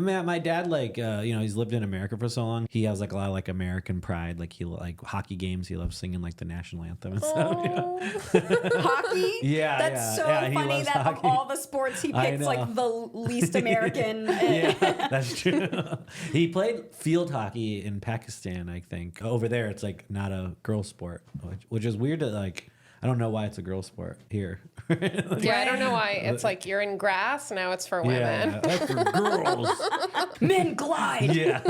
My dad, he's lived in America for so long. He has like a lot of like American pride. Like he like hockey games. He loves singing like the national anthem and stuff. Hockey? Yeah, That's so funny that hockey. Of all the sports, he picks like the least American. Yeah, that's true. He played field hockey in Pakistan, I think. Over there, it's like not a girl sport, which is weird to like. I don't know why it's a girl sport here. Yeah, I don't know why. It's like you're in grass, now it's for women. Yeah, that's for girls. Men glide. Yeah.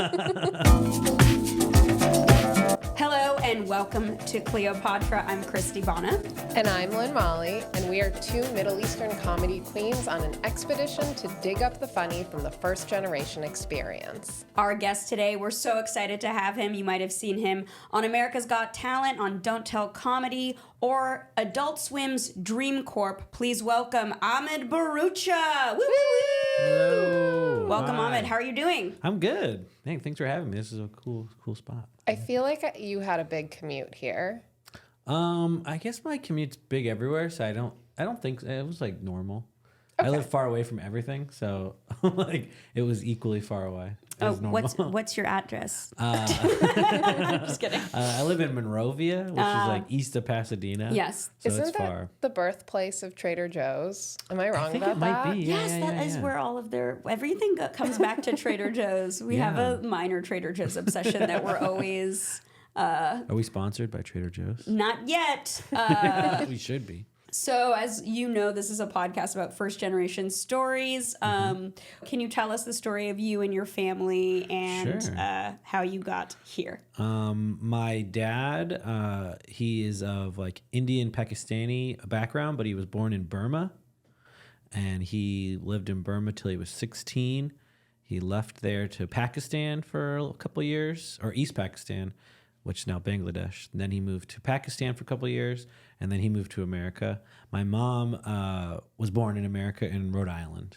Hello and welcome to Cleopatra. I'm Christy Bonna. And I'm Lynn Molly, and we are two Middle Eastern comedy queens on an expedition to dig up the funny from the first generation experience. Our guest today, we're so excited to have him. You might have seen him on America's Got Talent, on Don't Tell Comedy, or Adult Swim's Dream Corp. Please welcome Ahmed Bharoocha. Woo, woo, woo. Hello. Welcome, Hi. Ahmed. How are you doing? I'm good. Hey, thanks for having me. This is a cool spot. I feel like you had a big commute here. I guess my commute's big everywhere, so I don't think it was like normal. Okay. I live far away from everything, so like it was equally far away. What's your address? Just kidding. I live in Monrovia, which is like east of Pasadena. Yes. So Isn't it's that far. the birthplace of Trader Joe's? Am I wrong about it that? might be. Yeah, Yes, that is where all of everything comes back to Trader Joe's. We have a minor Trader Joe's obsession that we're always... Are we sponsored by Trader Joe's? Not yet. We should be. So, as you know, this is a podcast about first-generation stories. Can you tell us the story of you and your family and Sure. How you got here? My dad, he is of like Indian Pakistani background, but he was born in Burma, and he lived in Burma till he was 16. He left there to Pakistan for a couple years, or East Pakistan, which is now Bangladesh. And then he moved to Pakistan for a couple of years, and then he moved to America. My mom was born in America in Rhode Island.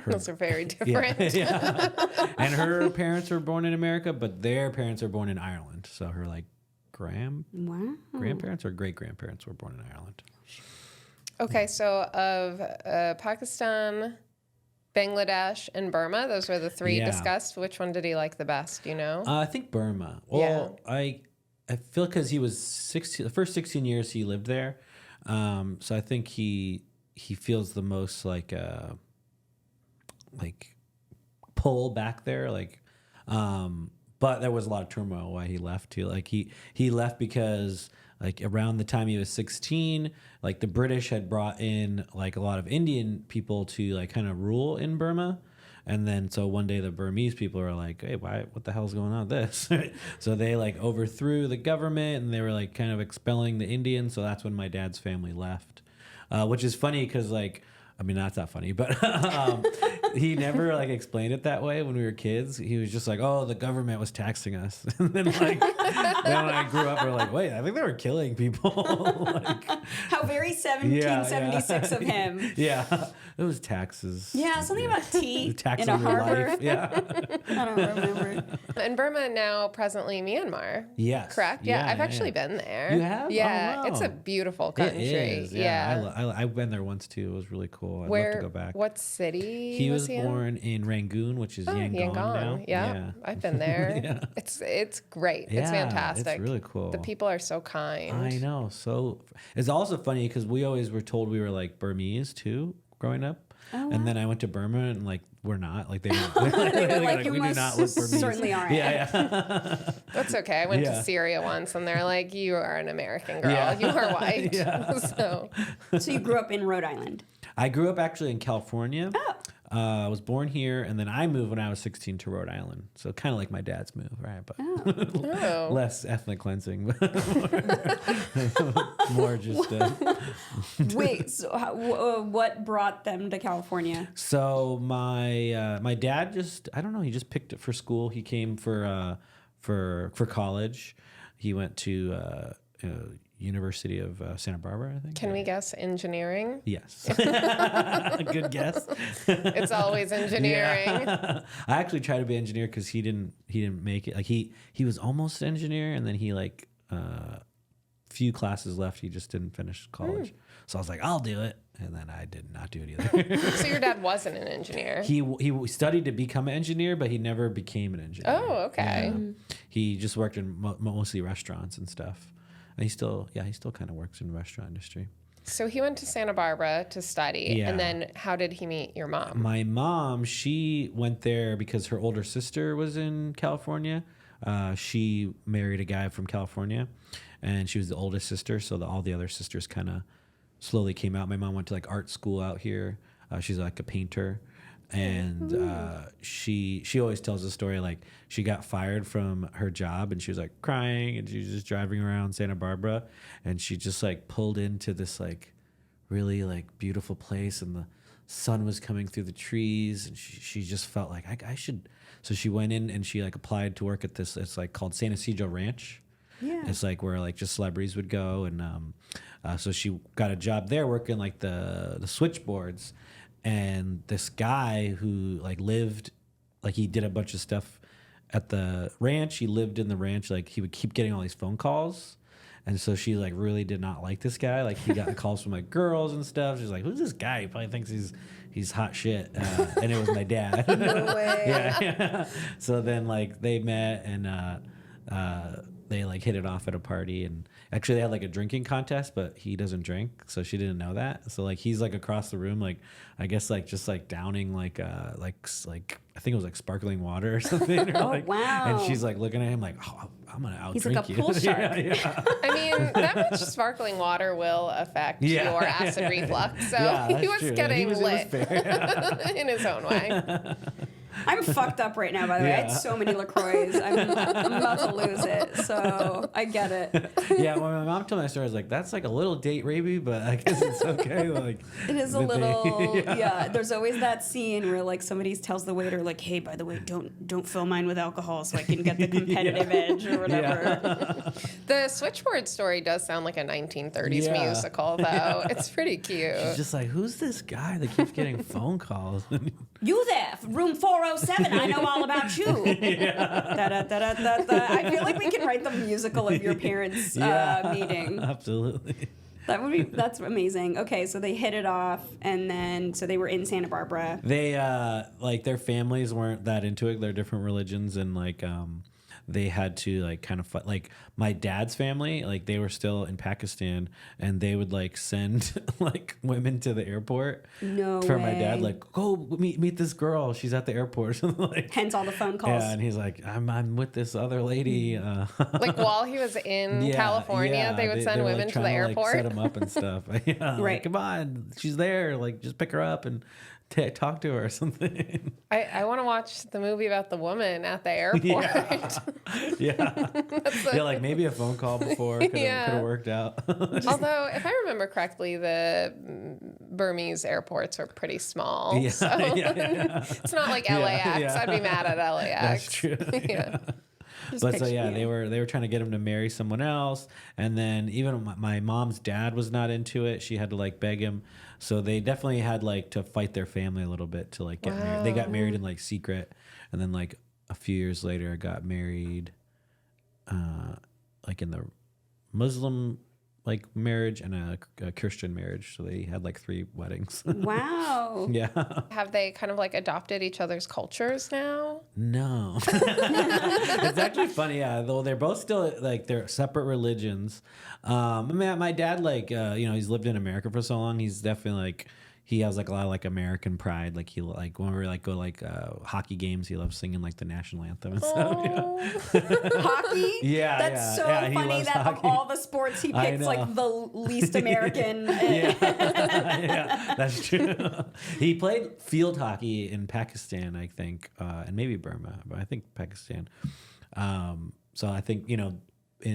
Those are very different. Yeah. And her parents were born in America, but their parents were born in Ireland. So her like grandparents or great-grandparents were born in Ireland. Okay, so of Pakistan, Bangladesh, and Burma, those were the three discussed. Which one did he like the best, you know? I think Burma. Well, I feel because he was 16, the first 16 years he lived there. So I think he feels the most like pull back there. But there was a lot of turmoil why he left too. Like he left because like around the time he was 16, like the British had brought in like a lot of Indian people to like kind of rule in Burma. And then so one day the Burmese people are like, hey, what the hell's going on with this? So they like overthrew the government and they were like kind of expelling the Indians. So that's when my dad's family left, which is funny because like, I mean, that's not funny, but he never like explained it that way when we were kids. He was just like, oh, the government was taxing us. And then like, then when I grew up, we're like, wait, I think they were killing people. Like, How very 1776 of him. Yeah, it was taxes. Yeah, something about tea Tax in a on your harbor. life. Yeah. I don't remember. And Burma now presently Myanmar. Yes. Correct? Yeah, I've actually been there. You have? Yeah, Oh, wow. it's a beautiful country. It is. Yeah. I've been there once too. It was really cool. I'd love to go back. What city He was in? born in Rangoon, which is Yangon now. Yeah, I've been there. Yeah. It's great. Yeah, It's fantastic. It's really cool. The people are so kind. I know. So it's also funny because we always were told we were like Burmese too growing up. Oh, wow. And then I went to Burma and like we're not like they They were like, you we do must not look Burmese. certainly aren't. Yeah. That's okay. I went to Syria once and they're like, you are an American girl. Yeah. You are white. Yeah. So you grew up in Rhode Island. I grew up actually in California. Oh. I was born here, and then I moved when I was 16 to Rhode Island. So kind of like my dad's move, right? But less ethnic cleansing, more just. Wait, so what brought them to California? So my dad I don't know, he just picked it for school. He came for college. He went to University of Santa Barbara, I think. Can we guess engineering? Yes. Good guess. It's always engineering. Yeah. I actually tried to be an engineer because he didn't make it. Like he was almost an engineer, and then he like few classes left. He just didn't finish college. So I was like, I'll do it. And then I did not do it either. So your dad wasn't an engineer? He studied to become an engineer, but he never became an engineer. Oh, okay. Yeah. He just worked in mostly restaurants and stuff. And he still kind of works in the restaurant industry. So he went to Santa Barbara to study. Yeah. And then how did he meet your mom? My mom, she went there because her older sister was in California. She married a guy from California, and she was the oldest sister. So all the other sisters kind of slowly came out. My mom went to like art school out here. She's like a painter. And she always tells the story like she got fired from her job and she was like crying and she was just driving around Santa Barbara and she just like pulled into this like really like beautiful place and the sun was coming through the trees and she just felt like I should. So she went in and she like applied to work at this. It's like called San Ysidro Ranch. Yeah, it's like where like just celebrities would go and so she got a job there working like the switchboards. And this guy who like lived, like he did a bunch of stuff at the ranch. He lived in the ranch. Like he would keep getting all these phone calls. And so she like really did not like this guy. Like he got calls from like girls and stuff. She's like, who's this guy? He probably thinks he's hot shit. And it was my dad. No way. Yeah. So then like they met and they like hit it off at a party and actually they had like a drinking contest, but he doesn't drink. So she didn't know that. So like, he's like across the room, like, I guess like just like downing like I think it was like sparkling water or something. Or, like, wow. And she's like looking at him like, oh, I'm going to outdrink you. He's like a pool shark. Yeah. I mean, that much sparkling water will affect your acid reflux. So he was true. getting lit fair. in his own way. I'm fucked up right now, by the way. I had so many LaCroix. I'm about to lose it, so I get it. Yeah, when my mom told me that story, I was like, that's like a little date rapey, but I guess it's okay. Like, it is a little, yeah. There's always that scene where like somebody tells the waiter, like, hey, by the way, don't fill mine with alcohol so I can get the competitive edge or whatever. Yeah. The switchboard story does sound like a 1930s musical, though. It's pretty cute. She's just like, who's this guy that keeps getting phone calls? You there, room 407, I know all about you. I feel like we can write the musical of your parents' meeting. Absolutely. That's amazing. Okay, so they hit it off, and then so they were in Santa Barbara. They like their families weren't that into it. They're different religions, and like they had to like kind of like my dad's family, like they were still in Pakistan, and they would like send like women to the airport. No for way. My dad, like go meet this girl. She's at the airport. Like, hence all the phone calls. Yeah, and he's like, I'm with this other lady. Like while he was in California, they would send women like, to the airport. Like, set him up and stuff. Yeah, right. Like, come on, she's there. Like just pick her up and talk to her or something. I want to watch the movie about the woman at the airport. Yeah, like maybe a phone call before could have worked out. Although, if I remember correctly, the Burmese airports are pretty small. Yeah, so it's not like LAX. Yeah. I'd be mad at LAX. That's true. Yeah. But so they were trying to get him to marry someone else, and then even my mom's dad was not into it. She had to like beg him. So they definitely had like to fight their family a little bit to like get married. They got married in like secret, and then like a few years later got married, like in the Muslim like marriage and a Christian marriage. So they had like 3 weddings. Wow. Yeah. Have they kind of like adopted each other's cultures now? No. It's actually funny, yeah. Though they're both still like they're separate religions. I mean, my dad, like, he's lived in America for so long. He's definitely like he has like a lot of like American pride. Like he like when we like go like hockey games, he loves singing like the national anthem and stuff. Yeah. Hockey? Yeah, that's so funny that hockey. Of all the sports he picks like the least American. Yeah, that's true. He played field hockey in Pakistan, I think, and maybe Burma, but I think Pakistan. So I think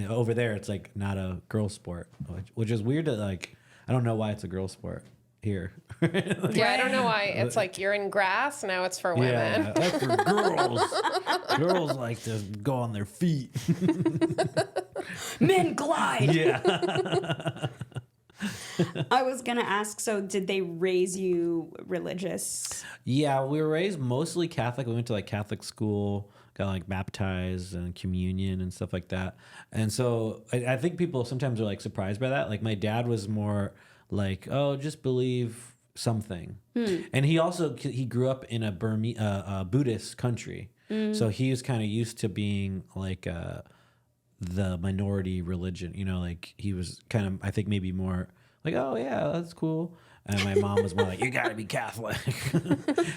over there it's like not a girl sport, which is weird. That like I don't know why it's a girl sport here. Yeah, I don't know why. It's like you're in grass, now it's for women. Yeah, that's for girls. Girls like to go on their feet. Men glide. Yeah. I was gonna ask. So, did they raise you religious? Yeah, we were raised mostly Catholic. We went to like Catholic school, got like baptized and communion and stuff like that. And so I think people sometimes are like surprised by that. Like my dad was more like, oh, just believe something. And he grew up in a Buddhist country. So he was kind of used to being like the minority religion, like he was kind of, I think maybe more like, oh yeah, that's cool. And my mom was more like, you gotta be Catholic.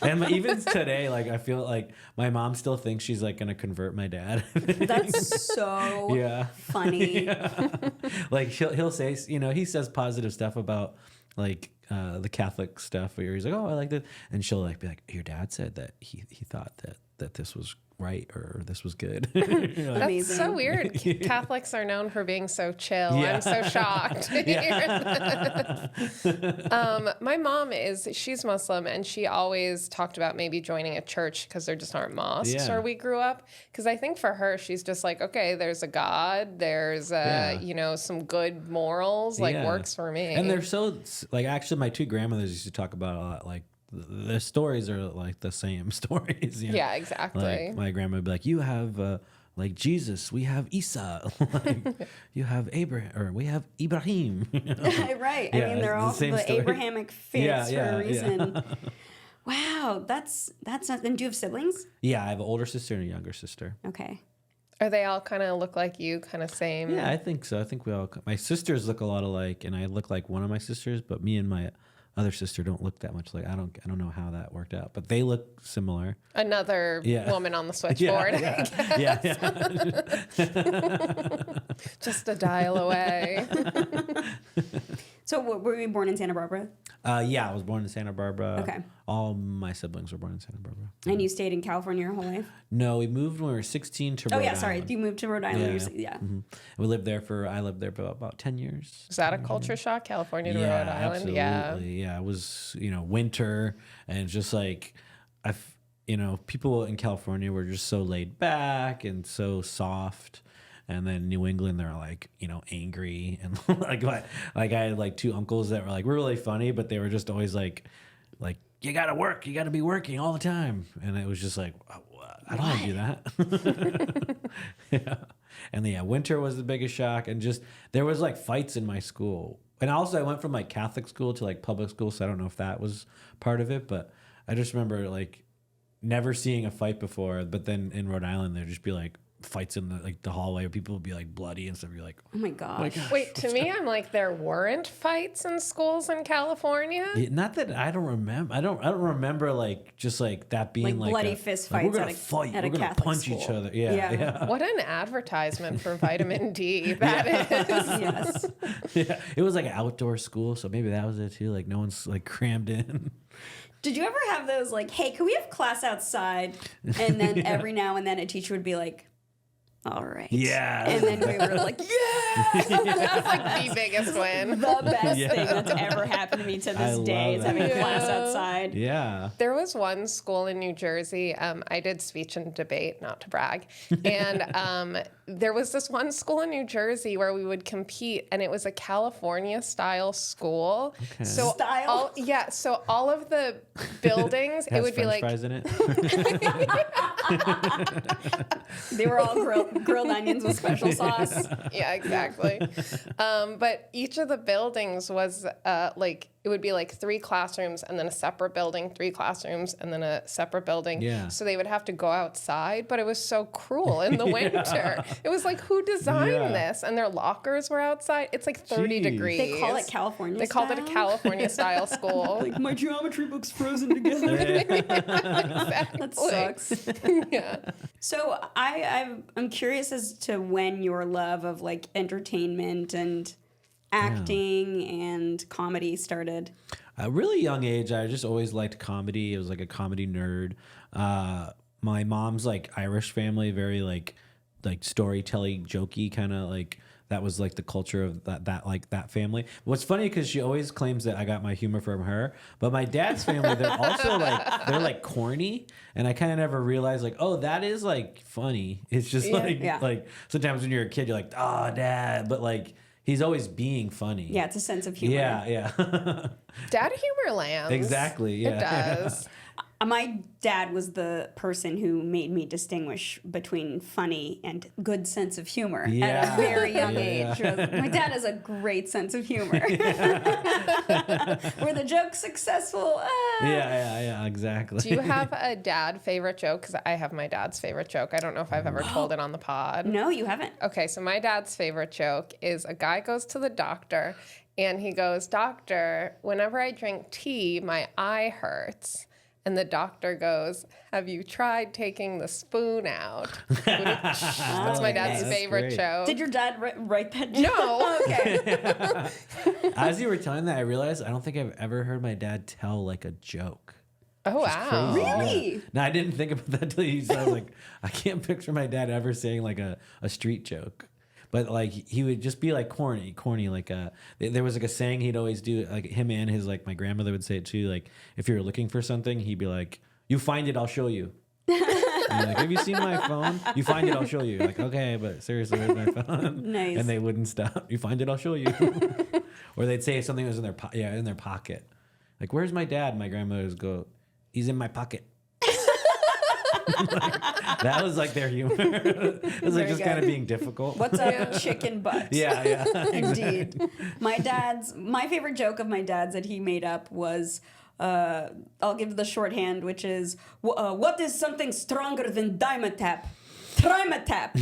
And even today, like I feel like my mom still thinks she's like gonna convert my dad. That's so funny. Yeah. Like he'll say, he says positive stuff about like the Catholic stuff where he's like, oh, I like that. And she'll like be like, your dad said that he thought that this was right or this was good. Like, that's amazing. So weird. Catholics are known for being so chill. Yeah. I'm so shocked to hear this. My mom she's Muslim, and she always talked about maybe joining a church because there just aren't mosques where we grew up. Because I think for her, she's just like, okay, there's a God, there's some good morals, like works for me. And they're so like, actually my two grandmothers used to talk about a lot, like the stories are like the same stories. Yeah, exactly. Like my grandma would be like, you have like Jesus, we have Isa, like, you have Abraham, or we have Ibrahim. Right. I mean, they're all the Abrahamic faiths for a reason. Yeah. Wow, that's not. And do you have siblings? Yeah, I have an older sister and a younger sister. Okay. Are they all kind of look like you, kind of same? Yeah, I think so. I think my sisters look a lot alike, and I look like one of my sisters, but me and my other sister don't look that much like. I don't know how that worked out, but they look similar. Another woman on the switchboard. Yeah. Just a dial away. So were you born in Santa Barbara? Yeah, I was born in Santa Barbara. Okay. All my siblings were born in Santa Barbara. And you stayed in California your whole life? No, we moved when we were 16 to Rhode Island. Oh, yeah, sorry. You moved to Rhode Island. Yeah. Mm-hmm. We lived there I lived there for about 10 years. Was that a culture shock, California to Rhode Island? Absolutely. Yeah, it was, winter, and just like, people in California were just so laid back and so soft. And then New England, they're like, angry. And like I had like two uncles that were like really funny, but they were just always like, you got to work. You got to be working all the time. And it was just like, I don't want to do that. Yeah. And winter was the biggest shock. And just, there was like fights in my school. And also I went from like Catholic school to like public school. So I don't know if that was part of it, but I just remember like never seeing a fight before. But then in Rhode Island, there'd just be like fights in the hallway where people would be like bloody and stuff. You're like, oh my gosh. Wait, to me, I'm like, there weren't fights in schools in California? Not that I don't remember. I don't remember like just like that being like bloody fist fights. We're gonna fight. We're gonna punch school. each other. Yeah. What an advertisement for vitamin D that is. Yes. Yeah. It was like an outdoor school, so maybe that was it too. Like no one's like crammed in. Did you ever have those like, hey, can we have class outside? And then every now and then a teacher would be like, all right. Yeah. And then we were like, yeah. That's like the biggest win. The best thing that's ever happened to me to this day is having class outside. Yeah. There was one school in New Jersey. I did speech and debate, not to brag. And there was this one school in New Jersey where we would compete, and it was a California style school. Okay. So so all of the buildings, it would French be like fries in it. They were all grilled onions with special sauce. Yeah, exactly. But each of the buildings was it would be like 3 classrooms and then a separate building, 3 classrooms and then a separate building. Yeah. So they would have to go outside, but it was so cruel in the winter. It was like, who designed this? And their lockers were outside. It's like 30 degrees. They call it California They called it a California style school. Like, my geometry book's frozen together. Exactly. That sucks. Yeah. So I'm curious as to when your love of like entertainment and acting and comedy started. At a really young age, I just always liked comedy. I was like a comedy nerd. My mom's like Irish family, very like storytelling, jokey kind of like. That was like the culture of that family. What's funny because she always claims that I got my humor from her, but my dad's family, they're also like corny, and I kind of never realized like, oh, that is like funny. It's just like sometimes when you're a kid, you're like, oh, dad, but like he's always being funny. Yeah, it's a sense of humor. Yeah. Dad humor lands. Exactly. Yeah. It does. My dad was the person who made me distinguish between funny and good sense of humor at Yeah. a very young Yeah. age. My dad has a great sense of humor. Were the jokes successful? Yeah, exactly. Do you have a dad favorite joke? Because I have my dad's favorite joke. I don't know if I've ever told it on the pod. No, you haven't. Okay, so my dad's favorite joke is a guy goes to the doctor and he goes, "Doctor, whenever I drink tea, my eye hurts." And the doctor goes, "Have you tried taking the spoon out?" That's my dad's That's favorite great. joke. Did your dad write that joke? No. Okay. As you were telling that, I realized I don't think I've ever heard my dad tell like a joke. Oh, wow. Crazy. Really? Yeah. No, I didn't think about that till you said. I was like, I can't picture my dad ever saying like a street joke. But like he would just be like corny. Like there was like a saying he'd always do. Like him and his like my grandmother would say it too. Like if you're looking for something, he'd be like, "You find it, I'll show you." And you're like, "Have you seen my phone? You find it, I'll show you." Like, okay, but seriously, where's my phone? Nice. And they wouldn't stop. "You find it, I'll show you." Or they'd say something was in their in their pocket. Like, "Where's my dad?" My grandmother would go, "He's in my pocket." That was like their humor. It was like Very just good. kind of being difficult. What's up, chicken butt? Yeah. Indeed. My favorite joke of my dad's that he made up was, I'll give the shorthand, which is, what is something stronger than Dimetap? Trimetap.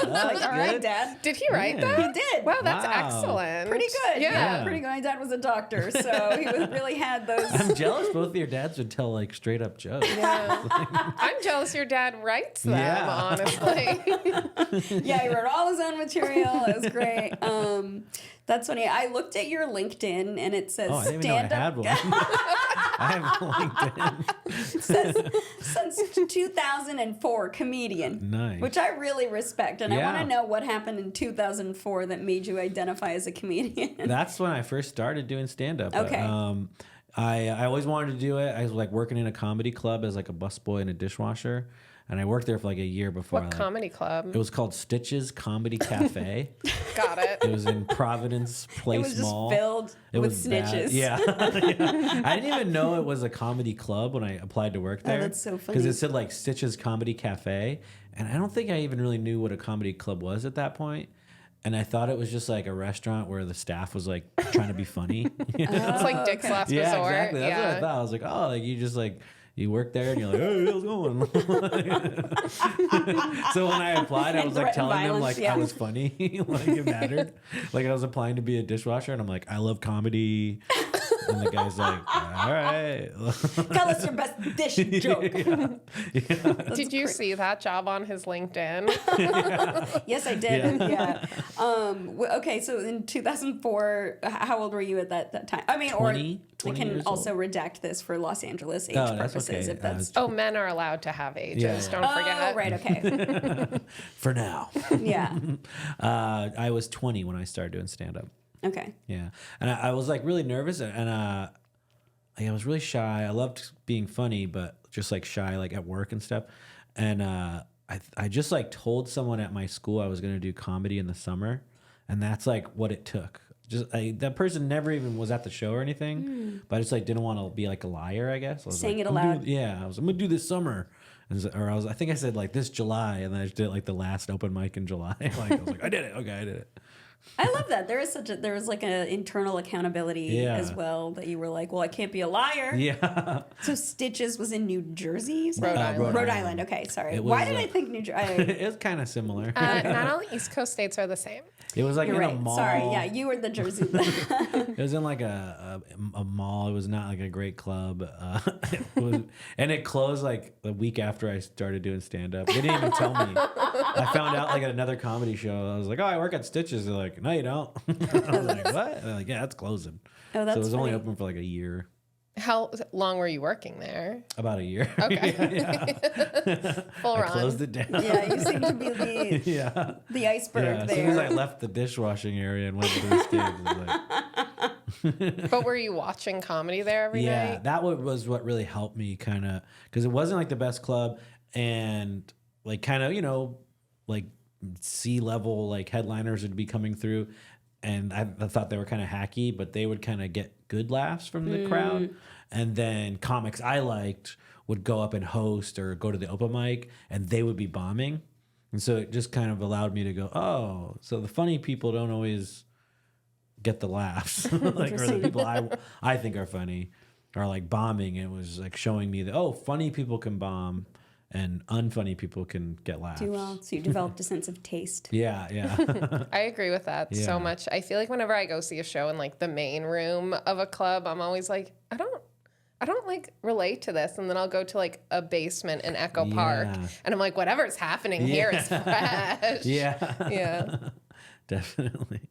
Like, all right, Dad. Did he write Man. that? He did. Wow, that's Wow. excellent. Pretty good. Yeah. Pretty good. My dad was a doctor, so he really had those. I'm jealous both of your dads would tell like straight up jokes. Yeah. I'm jealous your dad writes them, Yeah. honestly. Yeah, he wrote all his own material. It was great. That's funny. I looked at your LinkedIn and it says Oh, I didn't even know I stand-up. had one. I have LinkedIn. Says since 2004 comedian. Nice. Which I really respect, and I Yeah. want to know what happened in 2004 that made you identify as a comedian. That's when I first started doing stand up. Okay. I always wanted to do it. I was like working in a comedy club as like a busboy and a dishwasher, and I worked there for like a year before. What comedy club? It was called Stitches Comedy Cafe. Got it. It was in Providence Place It was just Mall. filled It with was bad. snitches. Yeah. Yeah. I didn't even know it was a comedy club when I applied to work there. that's so funny. Because it said like Stitches Comedy Cafe. And I don't think I even really knew what a comedy club was at that point. And I thought it was just like a restaurant where the staff was like trying to be funny. You know? It's like Dick's Last Yeah, Resort. exactly. That's what I Yeah. thought. I was like, oh, like you just like you work there and you're like, hey, how's it going? So when I applied, I And was like threaten telling them violence, like yeah. I was funny, like it mattered. Like I was applying to be a dishwasher, and I'm like, I love comedy. And the guy's like, all right. Tell us your best dish joke. Did you see that job on his LinkedIn? Yes, I did. Yeah. Okay, so in 2004, how old were you at that time? I mean, 20 or we can years also old. redact this for Los Angeles age Oh, that's purposes okay. if that's. Oh, men are allowed to have ages. Yeah. Don't forget. Oh, right. Okay. For now. Yeah. I was 20 when I started doing stand up. Okay. Yeah. And I was like really nervous and I was really shy. I loved being funny, but just like shy, like at work and stuff. And I just like told someone at my school I was going to do comedy in the summer. And that's like what it took. Just that person never even was at the show or anything, but I just like didn't want to be like a liar, I guess. I was Saying like, it I'm aloud. gonna do this summer. I think I said like this July, and then I just did like the last open mic in July. Like I was like, I did it. Okay, I did it. I love that. There was like an internal accountability Yeah. as well that you were like, well, I can't be a liar. Yeah. So Stitches was in New Jersey, you said? Rhode Island. Rhode Island. Okay, sorry. It Why was, did I think New Jersey? It was kind of similar. Not all East Coast states are the same. It was like You're in a right. mall. Sorry. Yeah, you were the Jersey. It was in like a mall. It was not like a great club. And it closed like the week after I started doing stand up. They didn't even tell me. I found out like at another comedy show. I was like, oh, I work at Stitches. They're like, no, you don't. I was like, what? They're like, yeah, that's closing. Oh, So that's it was only funny. open for like a year. How long were you working there? About a year. Okay. Full I run. closed it down. Yeah, you seem to be the Yeah. the iceberg Yeah. As there. soon as I left the dishwashing area and went to the stage, I was like, But were you watching comedy there every yeah, night? that was what really helped me kind of, because it wasn't like the best club, and like kind of, like C-level like headliners would be coming through. I thought they were kind of hacky, but they would kind of get good laughs from the crowd. And then comics I liked would go up and host or go to the open mic, and they would be bombing. And so it just kind of allowed me to go, oh, so the funny people don't always get the laughs, like, or the people I think are funny are like bombing. It was like showing me that, oh, funny people can bomb and unfunny people can get laughs. Do well. So you developed a sense of taste. Yeah. I agree with that so much. I feel like whenever I go see a show in like the main room of a club, I'm always like, I don't like relate to this. And then I'll go to like a basement in Echo Park and I'm like, whatever's happening here is fresh. Yeah. Definitely.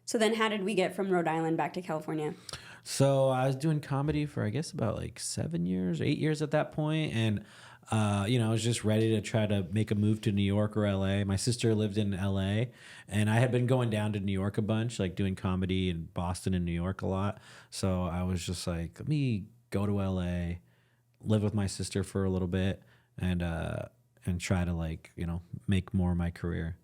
So then how did we get from Rhode Island back to California? So I was doing comedy for, I guess, about like 8 years at that point. And, I was just ready to try to make a move to New York or LA. My sister lived in LA, and I had been going down to New York a bunch, like doing comedy in Boston and New York a lot. So I was just like, let me go to LA, live with my sister for a little bit, and try to like, make more of my career.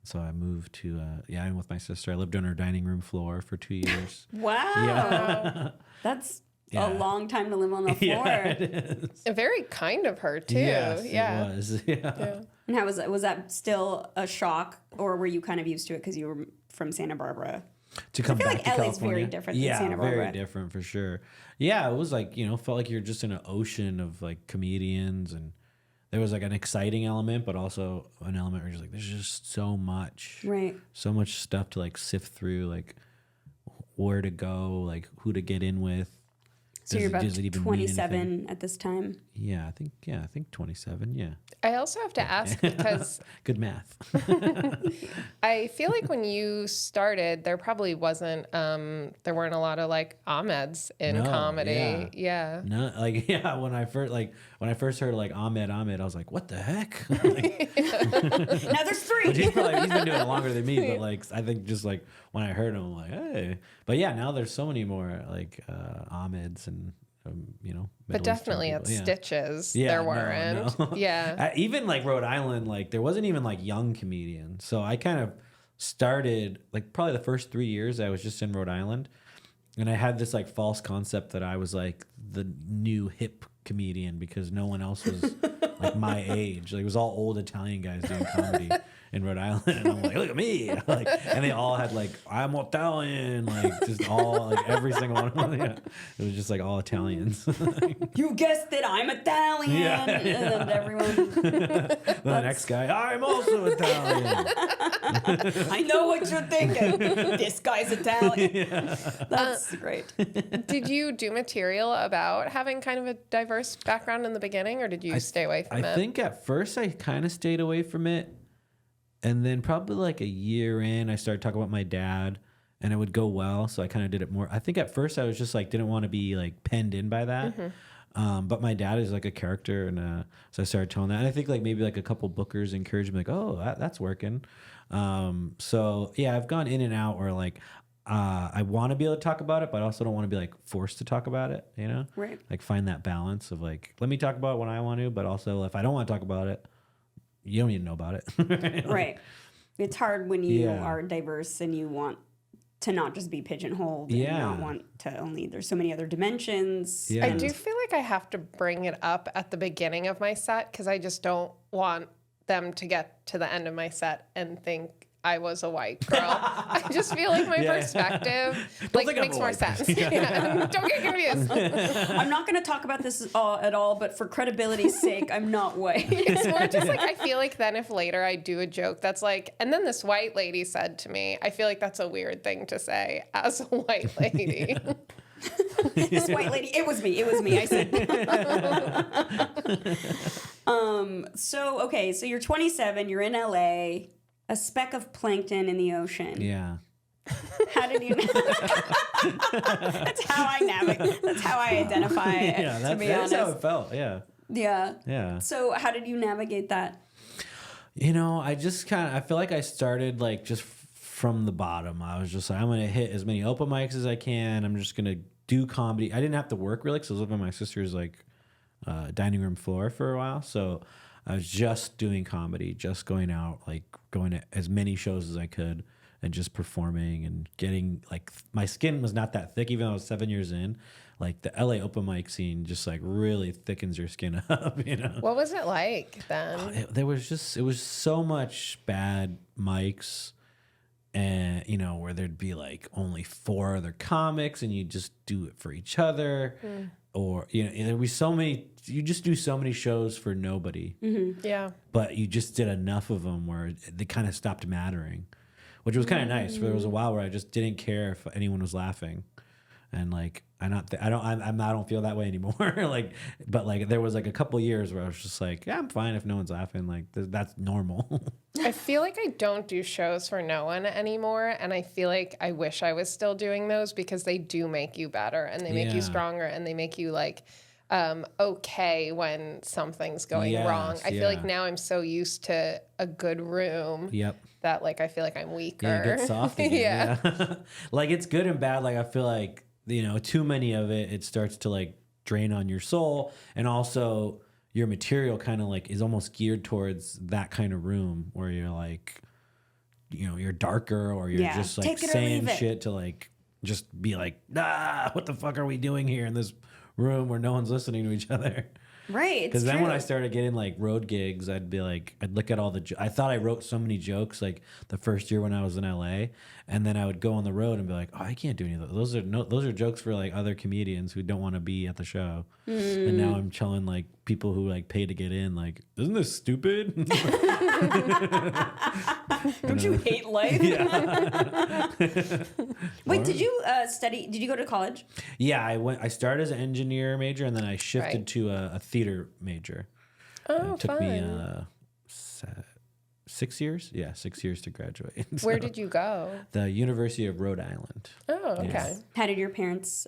So I moved to, I'm with my sister. I lived on her dining room floor for 2 years. Wow. Yeah. That's a long time to live on the floor. Yeah, it is. Very kind of her too. Yes, yeah. it was. Yeah. And how was that still a shock, or were you kind of used to it because you were from Santa Barbara? To come I feel back like to LA's California. very different than Santa Barbara. Very different for sure. Yeah, it was like, felt like you're just in an ocean of like comedians, and there was like an exciting element, but also an element where you're just like, there's just so much. Right. So much stuff to like sift through, like where to go, like who to get in with. So you're about 27 at this time? Yeah, I think 27, yeah. I also have to ask because... Good math. I feel like when you started, there probably wasn't, there weren't a lot of like Ahmeds in comedy. Yeah. No, like, when I first heard like Ahmed, I was like, what the heck? Like, now there's 3. he's been doing it longer than me, but like, I think just like when I heard him, I'm like, hey. But yeah, now there's so many more like Ahmeds and, but definitely at Stitches, there weren't. No. Yeah. Even like Rhode Island, like there wasn't even like young comedians. So I kind of started like probably the first 3 years I was just in Rhode Island. And I had this like false concept that I was like the new hip comedian because no one else was like my age. Like it was all old Italian guys doing comedy in Rhode Island, and I'm like, look at me, like, and they all had like, I'm Italian, like just all like every single one of them. Yeah. It was just like all Italians. You guessed it, I'm Italian. Yeah. And everyone. The next guy, I'm also Italian. I know what you're thinking. This guy's Italian. Yeah. That's great. Did you do material about having kind of a diverse background in the beginning, or did you stay away from it? I think at first I kind of stayed away from it. And then probably like a year in, I started talking about my dad, and it would go well. So I kind of did it more. I think at first I was just like, didn't want to be like penned in by that. Mm-hmm. But my dad is like a character. And so I started telling that. And I think like maybe like a couple bookers encouraged me like, oh, that's working. So yeah, I've gone in and out where like, I want to be able to talk about it, but I also don't want to be like forced to talk about it, Right. Like find that balance of like, let me talk about it when I want to, but also if I don't want to talk about it, you don't need to know about it. Right. It's hard when you are diverse and you want to not just be pigeonholed and not want to only, there's so many other dimensions. Yeah. I do feel like I have to bring it up at the beginning of my set because I just don't want them to get to the end of my set and think I was a white girl. I just feel like my perspective makes more sense. Yeah. Don't get confused. I'm not going to talk about this at all, but for credibility's sake, I'm not white. It's more just like I feel like then if later I do a joke that's like, and then this white lady said to me, I feel like that's a weird thing to say as a white lady. This white lady, it was me. I said. So you're 27, you're in LA. A speck of plankton in the ocean. Yeah. How did you? That's how I navigate. That's how I identify it. Yeah, that's how it felt. Yeah. Yeah. Yeah. So how did you navigate that? I just I feel like I started like just from the bottom. I was just like, I'm gonna hit as many open mics as I can. I'm just gonna do comedy. I didn't have to work really because I was living on my sister's like dining room floor for a while. So I was just doing comedy, just going out, like going to as many shows as I could, and just performing and getting like my skin was not that thick, even though I was 7 years in. Like the LA open mic scene just like really thickens your skin up, you know? What was it like then? It was so much bad mics, and you know, where there'd be like only 4 other comics and you just do it for each other. Or, you know, there'd be so many, you just do so many shows for nobody. Yeah. But you just did enough of them where they kind of stopped mattering, which was kind of nice. There was a while where I just didn't care if anyone was laughing. And like, I don't feel that way anymore. Like, but like, there was like a couple years where I was just like, yeah, I'm fine if no one's laughing. Like, that's normal. I feel like I don't do shows for no one anymore. And I feel like I wish I was still doing those because they do make you better and they make you stronger and they make you like, okay when something's going wrong. I feel like now I'm so used to a good room that like, I feel like I'm weaker. Yeah, you get soft again. Yeah. Like, it's good and bad. Like, I feel like, you know, too many of it starts to like drain on your soul, and also your material kind of like is almost geared towards that kind of room where you're like, you know, you're darker, or you're just like saying shit to like just be like, what the fuck are we doing here in this room where no one's listening to each other? Right. Because then when I started getting like road gigs, I'd be like, I'd look at all the, I thought I wrote so many jokes like the first year when I was in LA. And then I would go on the road and be like, oh, I can't do any of those. Those are jokes for like other comedians who don't want to be at the show. And now I'm telling like people who like pay to get in, like, isn't this stupid? Don't you hate life? Yeah. Wait, did you study? Did you go to college? Yeah, I started as an engineer major, and then I shifted to a theater major. Oh, it took fun. me 6 years. Yeah, 6 years to graduate. Where did you go? The University of Rhode Island. Oh, okay. Yes. How did your parents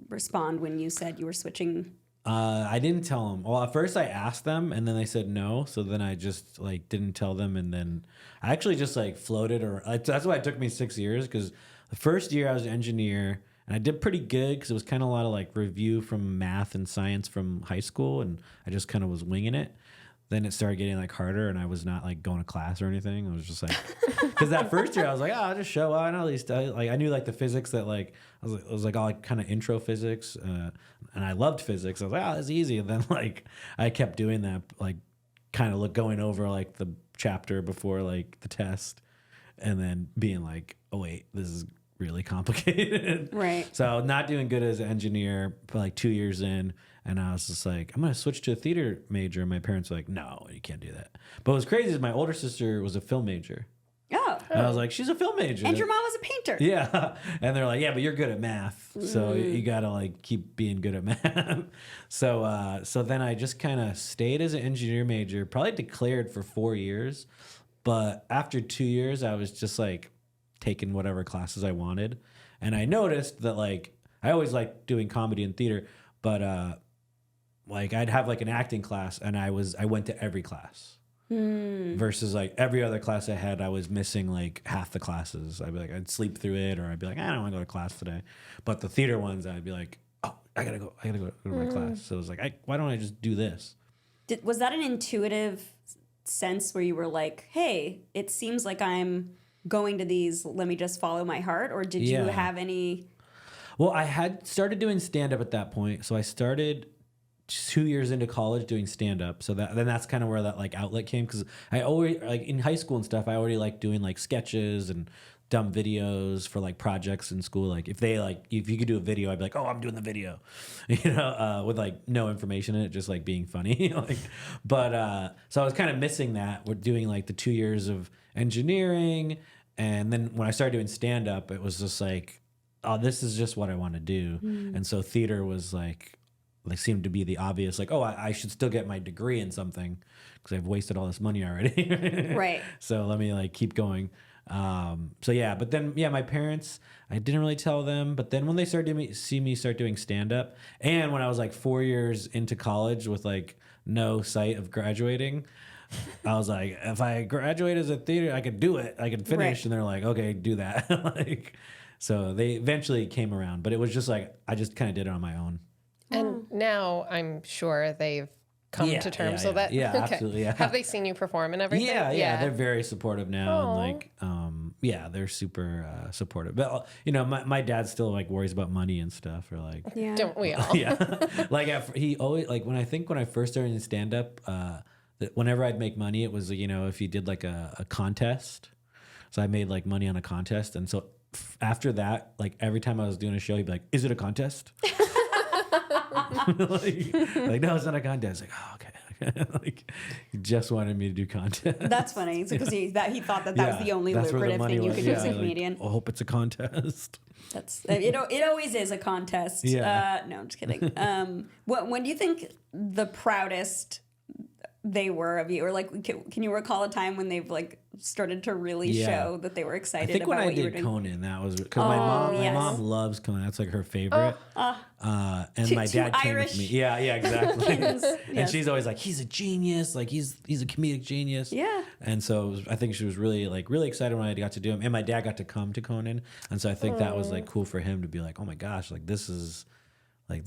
respond when you said you were switching? I didn't tell them. Well, at first I asked them, and then they said no. So then I just like didn't tell them, and then I actually just like floated. Or that's why it took me 6 years, because the first year I was an engineer, and I did pretty good because it was kind of a lot of like review from math and science from high school, and I just kind of was winging it. Then it started getting like harder, and I was not like going to class or anything. I was just like, because that first year I was like, oh, I'll just show up. I know at least like I knew like the physics that like I was like all like kind of intro physics, and I loved physics. I was like, oh, it's easy. And then like I kept doing that, like kind of going over like the chapter before like the test, and then being like, oh wait, this is really complicated. Right. So not doing good as an engineer for like 2 years in. And I was just like, I'm going to switch to a theater major. And my parents were like, no, you can't do that. But what's crazy is my older sister was a film major. Oh. And I was like, she's a film major. And your mom was a painter. Yeah. And they're like, yeah, but you're good at math. So you got to like keep being good at math. So then I just kind of stayed as an engineer major, probably declared for 4 years. But after 2 years, I was just like taking whatever classes I wanted. And I noticed that like, I always liked doing comedy and theater, but like I'd have like an acting class, and I went to every class versus like every other class I had, I was missing like half the classes. I'd be like, I'd sleep through it, or I'd be like, I don't want to go to class today. But the theater ones, I'd be like, oh, I gotta go to my class. So it was like, why don't I just do this? Was that an intuitive sense where you were like, hey, it seems like I'm going to these, let me just follow my heart? Or did you have any? Well, I had started doing stand-up at that point. So I started 2 years into college doing stand-up. So that's kind of where that like outlet came, because I always like in high school and stuff, I already liked doing like sketches and dumb videos for like projects in school. Like if you could do a video, I'd be like, oh, I'm doing the video, you know, with like no information in it, just like being funny. Like, but so I was kind of missing that. We're doing like the 2 years of engineering, and then when I started doing stand-up, it was just like, oh, this is just what I want to do. And so theater was like seemed to be the obvious, like, oh, I should still get my degree in something because I've wasted all this money already. Right. So let me like keep going. So yeah, but then, yeah, my parents, I didn't really tell them, but then when they started to see me start doing stand up, and when I was like 4 years into college with like no sight of graduating, I was like, if I graduate as a theater, I could do it. I could finish. Right. And they're like, okay, do that. Like, so they eventually came around, but it was just like, I just kind of did it on my own. And now I'm sure they've come to terms with it? Yeah, Okay. absolutely. Yeah. Have they seen you perform and everything? Yeah, they're very supportive now, Aw. and like, they're super supportive. But my dad still like worries about money and stuff, or like, Yeah. Don't we all? yeah, like he always like when I first started in stand up, that whenever I'd make money, it was if you did like a contest, so I made like money on a contest, and so after that, like every time I was doing a show, he'd be like, "Is it a contest?" like no, it's not a contest. Like, oh, okay. Like he just wanted me to do content. That's funny because he thought that was the only that's where the lucrative money thing you was. could do as a Like, comedian. I hope it's a contest. That's it always is a contest. Yeah. No, I'm just kidding. When do you think the proudest they were of you, or like can you recall a time when they've like started to really show that they were I excited think about when I what you were did doing? Conan, that was because my yes. mom loves Conan. That's like her favorite. And my two dad came Irish with me. Yeah, exactly. kings, And yes. she's always like, he's a genius. Like he's a comedic genius. Yeah. And so I think she was really excited when I got to do him, and my dad got to come to Conan, and so I think that was like cool for him to be like, oh my gosh, like this is like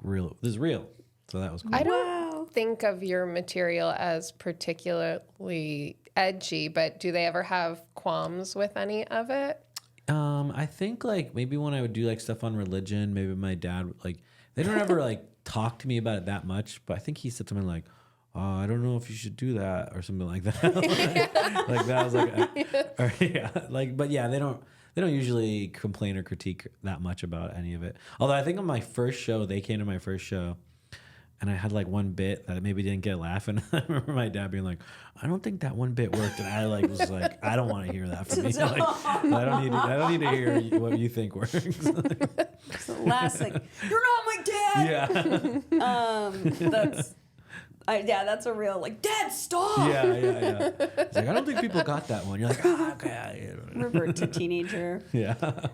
real. This is real. So that was cool. I don't think of your material as particularly edgy, but do they ever have qualms with any of it? I think like maybe when I would do like stuff on religion, maybe my dad like they don't ever like talk to me about it that much, but I think he said something like, "Oh, I don't know if you should do that," or something like that. like that was like, but yeah, they don't usually complain or critique that much about any of it. Although I think on my first show, they came to my first show, and I had like one bit that maybe didn't get a laugh, and I remember my dad being like, "I don't think that one bit worked," and I like was like, "I don't want to hear that from you. Like, I don't need to hear what you think works." Last like, you're not my dad. Yeah, That's a real like, Dad, stop. yeah. It's like I don't think people got that one. You're like, okay, Revert to teenager. yeah.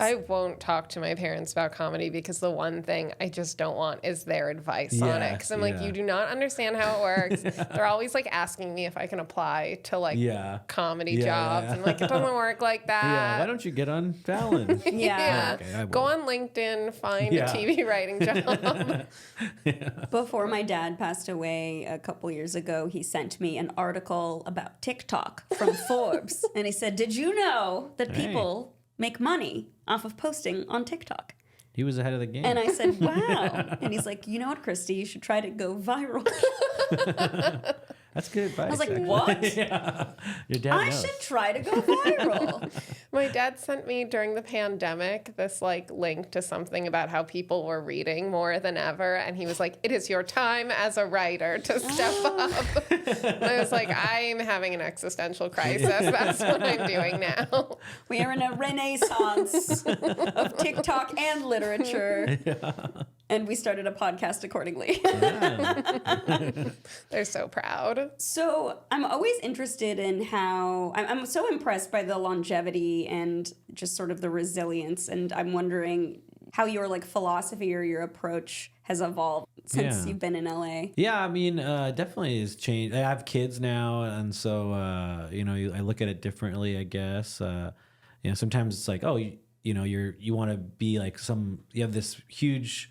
I won't talk to my parents about comedy because the one thing I just don't want is their advice on it. Because I'm like, you do not understand how it works. They're always like asking me if I can apply to like comedy jobs. And like, it doesn't work like that. Yeah, why don't you get on Fallon? Yeah. Okay, I Go won't. on LinkedIn, find a TV writing job. Before my dad passed away a couple years ago, he sent me an article about TikTok from Forbes. And he said, did you know that people make money off of posting on TikTok? He was ahead of the game. And I said, wow. And he's like, you know what, Christy, you should try to go viral. That's good advice. I was like, actually. what? Yeah. Your dad I knows. should try to go viral. My dad sent me during the pandemic this like link to something about how people were reading more than ever. And he was like, it is your time as a writer to step up. And I was like, I'm having an existential crisis. That's what I'm doing now. We are in a renaissance of TikTok and literature. Yeah. And we started a podcast accordingly. They're so proud. So I'm always interested in how I'm so impressed by the longevity and just sort of the resilience. And I'm wondering how your like philosophy or your approach has evolved since you've been in LA. Yeah, I mean, definitely has changed. I have kids now, and so I look at it differently, I guess. Sometimes it's like, you want to be like you have this huge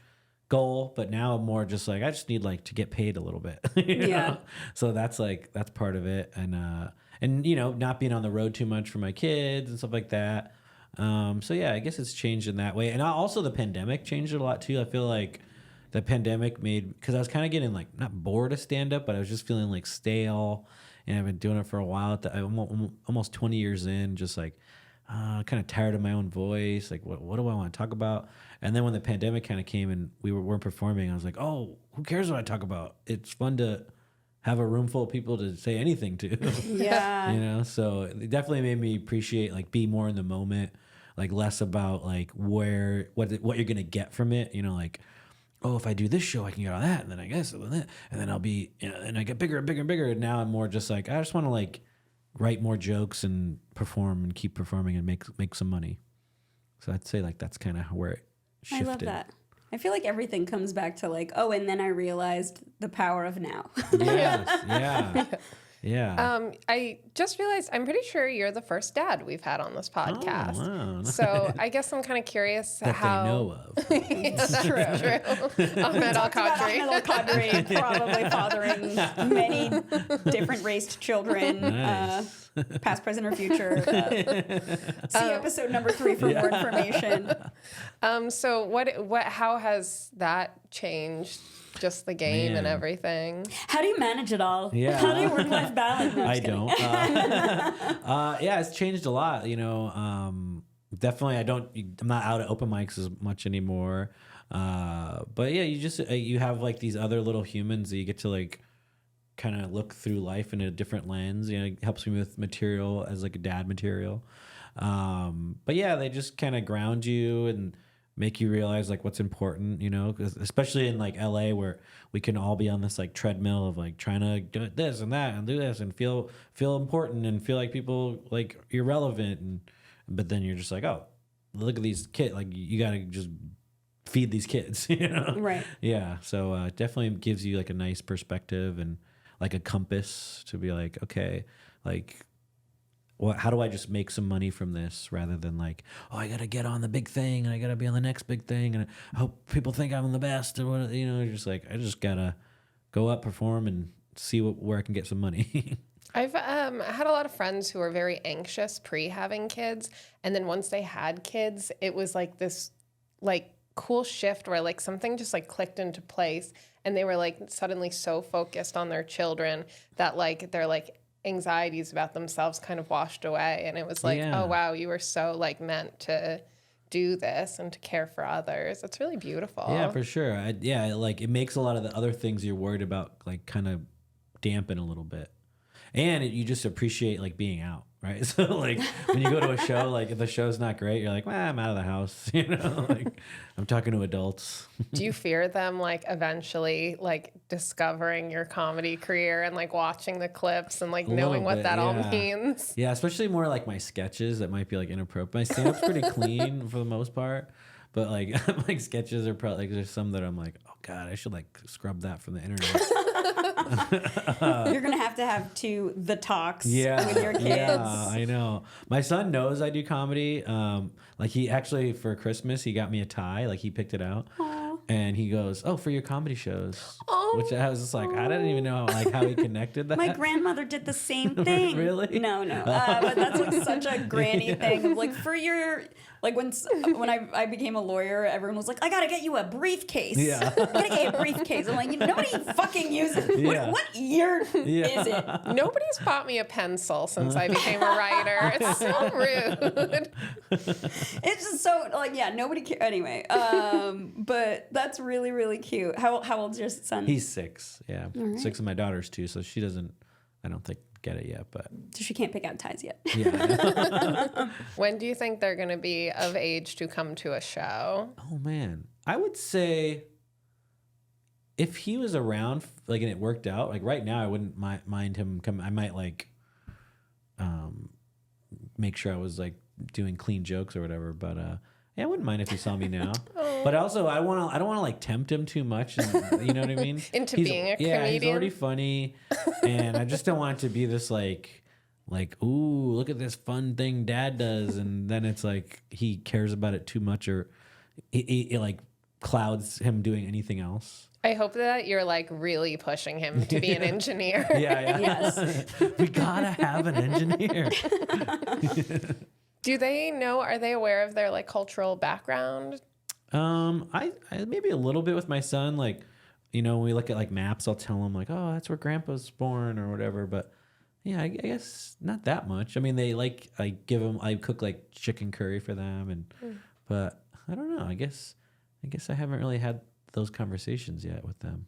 goal, but now I'm more just like I just need like to get paid a little bit. You know? So that's part of it, and not being on the road too much for my kids and stuff like that. So yeah, I guess it's changed in that way, and also the pandemic changed it a lot too. I feel like the pandemic because I was kind of getting like not bored of stand up, but I was just feeling like stale, and I've been doing it for a while. I'm almost 20 years in, just like. Kind of tired of my own voice. Like, what do I want to talk about? And then when the pandemic kind of came and we weren't performing, I was like, oh, who cares what I talk about? It's fun to have a room full of people to say anything to. Yeah. So it definitely made me appreciate, like, be more in the moment, like less about like what you're going to get from it. Like, oh, if I do this show, I can get all that. And then I guess, and then I'll be, and I get bigger and bigger and bigger. And now I'm more just like, I just want to like, write more jokes and perform and keep performing and make some money. So I'd say like that's kind of where it shifted. I love that. I feel like everything comes back to like, oh, and then I realized the power of now. Yes, yeah. Yeah. I just realized I'm pretty sure you're the first dad we've had on this podcast. Oh, wow. So I guess I'm kind of curious That how they know of. That's true. Ahmed Al-Qadri. Ahmed Al-Qadri probably fathering many different raced children, Nice. past, present, or future. See episode number 3 for more information. So how has that changed? Just the game and Man. everything. How do you manage it all? Yeah. How do you work-life balance? No, I'm I just kidding. don't. Yeah, it's changed a lot. Definitely, I'm not out at open mics as much anymore. But yeah, you have like these other little humans that you get to like kind of look through life in a different lens. It helps me with material as like a dad material. But yeah, they just kind of ground you and make you realize like what's important, 'cause especially in like LA where we can all be on this like treadmill of like trying to do this and that and do this and feel important and feel like people like irrelevant, but then you're just like, oh, look at these kids, like you got to just feed these kids, Right. Yeah, so it definitely gives you like a nice perspective and like a compass to be like, okay, like how do I just make some money from this rather than like, oh, I got to get on the big thing and I got to be on the next big thing and I hope people think I'm the best or what, just like, I just got to go up, perform and see where I can get some money. I've had a lot of friends who were very anxious pre-having kids. And then once they had kids, it was like this like cool shift where like something just like clicked into place. And they were like suddenly so focused on their children that like they're like anxieties about themselves kind of washed away, and it was like, Yeah. oh wow, you were so like meant to do this and to care for others. It's really beautiful. Yeah, for sure. Like it makes a lot of the other things you're worried about like kind of dampen a little bit, and you just appreciate like being out, right? So like when you go to a show, like if the show's not great, you're like, well, I'm out of the house, like I'm talking to adults. Do you fear them like eventually like discovering your comedy career and like watching the clips and like knowing what bit, that all yeah. means? Yeah, especially more like my sketches that might be like inappropriate. My stand-up's pretty clean for the most part, but like like sketches are probably like there's some that I'm like, oh god, I should like scrub that from the internet. You're going to have the talks Yeah, with your kids. yeah, I know. My son knows I do comedy. Like he actually for Christmas he got me a tie. Like he picked it out, and he goes, "Oh, for your comedy shows." Which I was just like, I didn't even know like how he connected that. My grandmother did the same thing. Really? No. But that's like such a granny thing. Of like for your like when I became a lawyer, everyone was like, I gotta get you a briefcase. Yeah. I gotta get you a briefcase. I'm like, nobody fucking uses. Yeah. What year is it? Nobody's bought me a pencil since I became a writer. It's so rude. It's just so like nobody cares anyway. But that's really really cute. How old's your son? He's 6. Yeah, 6 of my daughter's 2, so she doesn't. I don't think get it yet, but So she can't pick out ties yet. yeah. When do you think they're going to be of age to come to a show? Oh man, I would say if he was around, like, and it worked out, like right now, I wouldn't mind him coming. I might like make sure I was like doing clean jokes or whatever, but yeah, I wouldn't mind if he saw me now. But also, I don't want to like tempt him too much. And, you know what I mean? Into being a Yeah, he's comedian? already funny, and I just don't want it to be this like, ooh, look at this fun thing Dad does, and then it's like he cares about it too much, or it like clouds him doing anything else. I hope that you're like really pushing him to be an engineer. Yeah. Yes. We gotta have an engineer. Do they know? Are they aware of their like cultural background? I maybe a little bit with my son, like, when we look at like maps, I'll tell him like, oh, that's where Grandpa's born or whatever. But yeah, I guess not that much. I mean, they like I cook like chicken curry for them, but I don't know. I guess I haven't really had those conversations yet with them.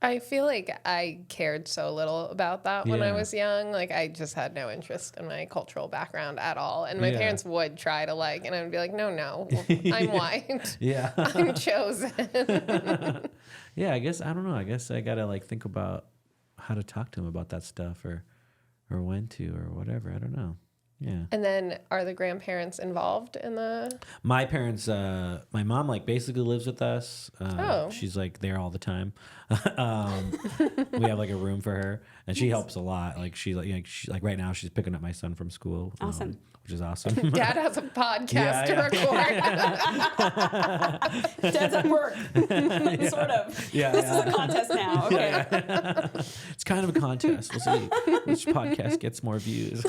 I feel like I cared so little about that when I Yeah. was young. Like I just had no interest in my cultural background at all. And my Yeah. parents would try to like, and I would be like, no, I'm white. Yeah. I'm chosen. Yeah, I guess I don't know. I guess I gotta like think about how to talk to him about that stuff or when to or whatever. I don't know. Yeah. And then are the grandparents involved in the? My parents, my mom like basically lives with us. Oh. She's like there all the time. We have like a room for her, and she helps a lot. Like she like right now she's picking up my son from school. Awesome. Which is awesome. Dad has a podcast to record. Dad's at work. Sort of. Yeah. This is a contest now. Okay. It's kind of a contest. We'll see which podcast gets more views.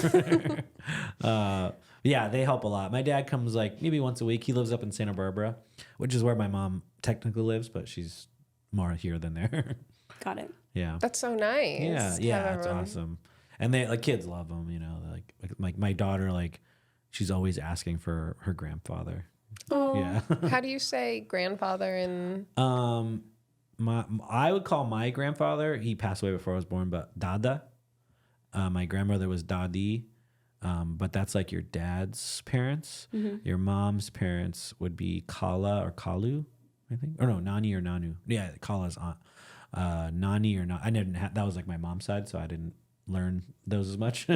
Yeah, they help a lot. My dad comes like maybe once a week. He lives up in Santa Barbara, which is where my mom technically lives, but she's more here than there. Got it. Yeah. That's so nice. Yeah, to yeah, have it's everyone- awesome. And they like kids love them, you know. Like my daughter, like she's always asking for her grandfather. Oh, Yeah. how do you say grandfather in? I would call my grandfather. He passed away before I was born, but Dada. My grandmother was Dadi, but that's like your dad's parents. Your mom's parents would be Kala or Kalu, I think, or no, Nani or Nanu. Yeah, Kala's aunt. Nani or not. I didn't have that was like my mom's side, so I didn't learn those as much.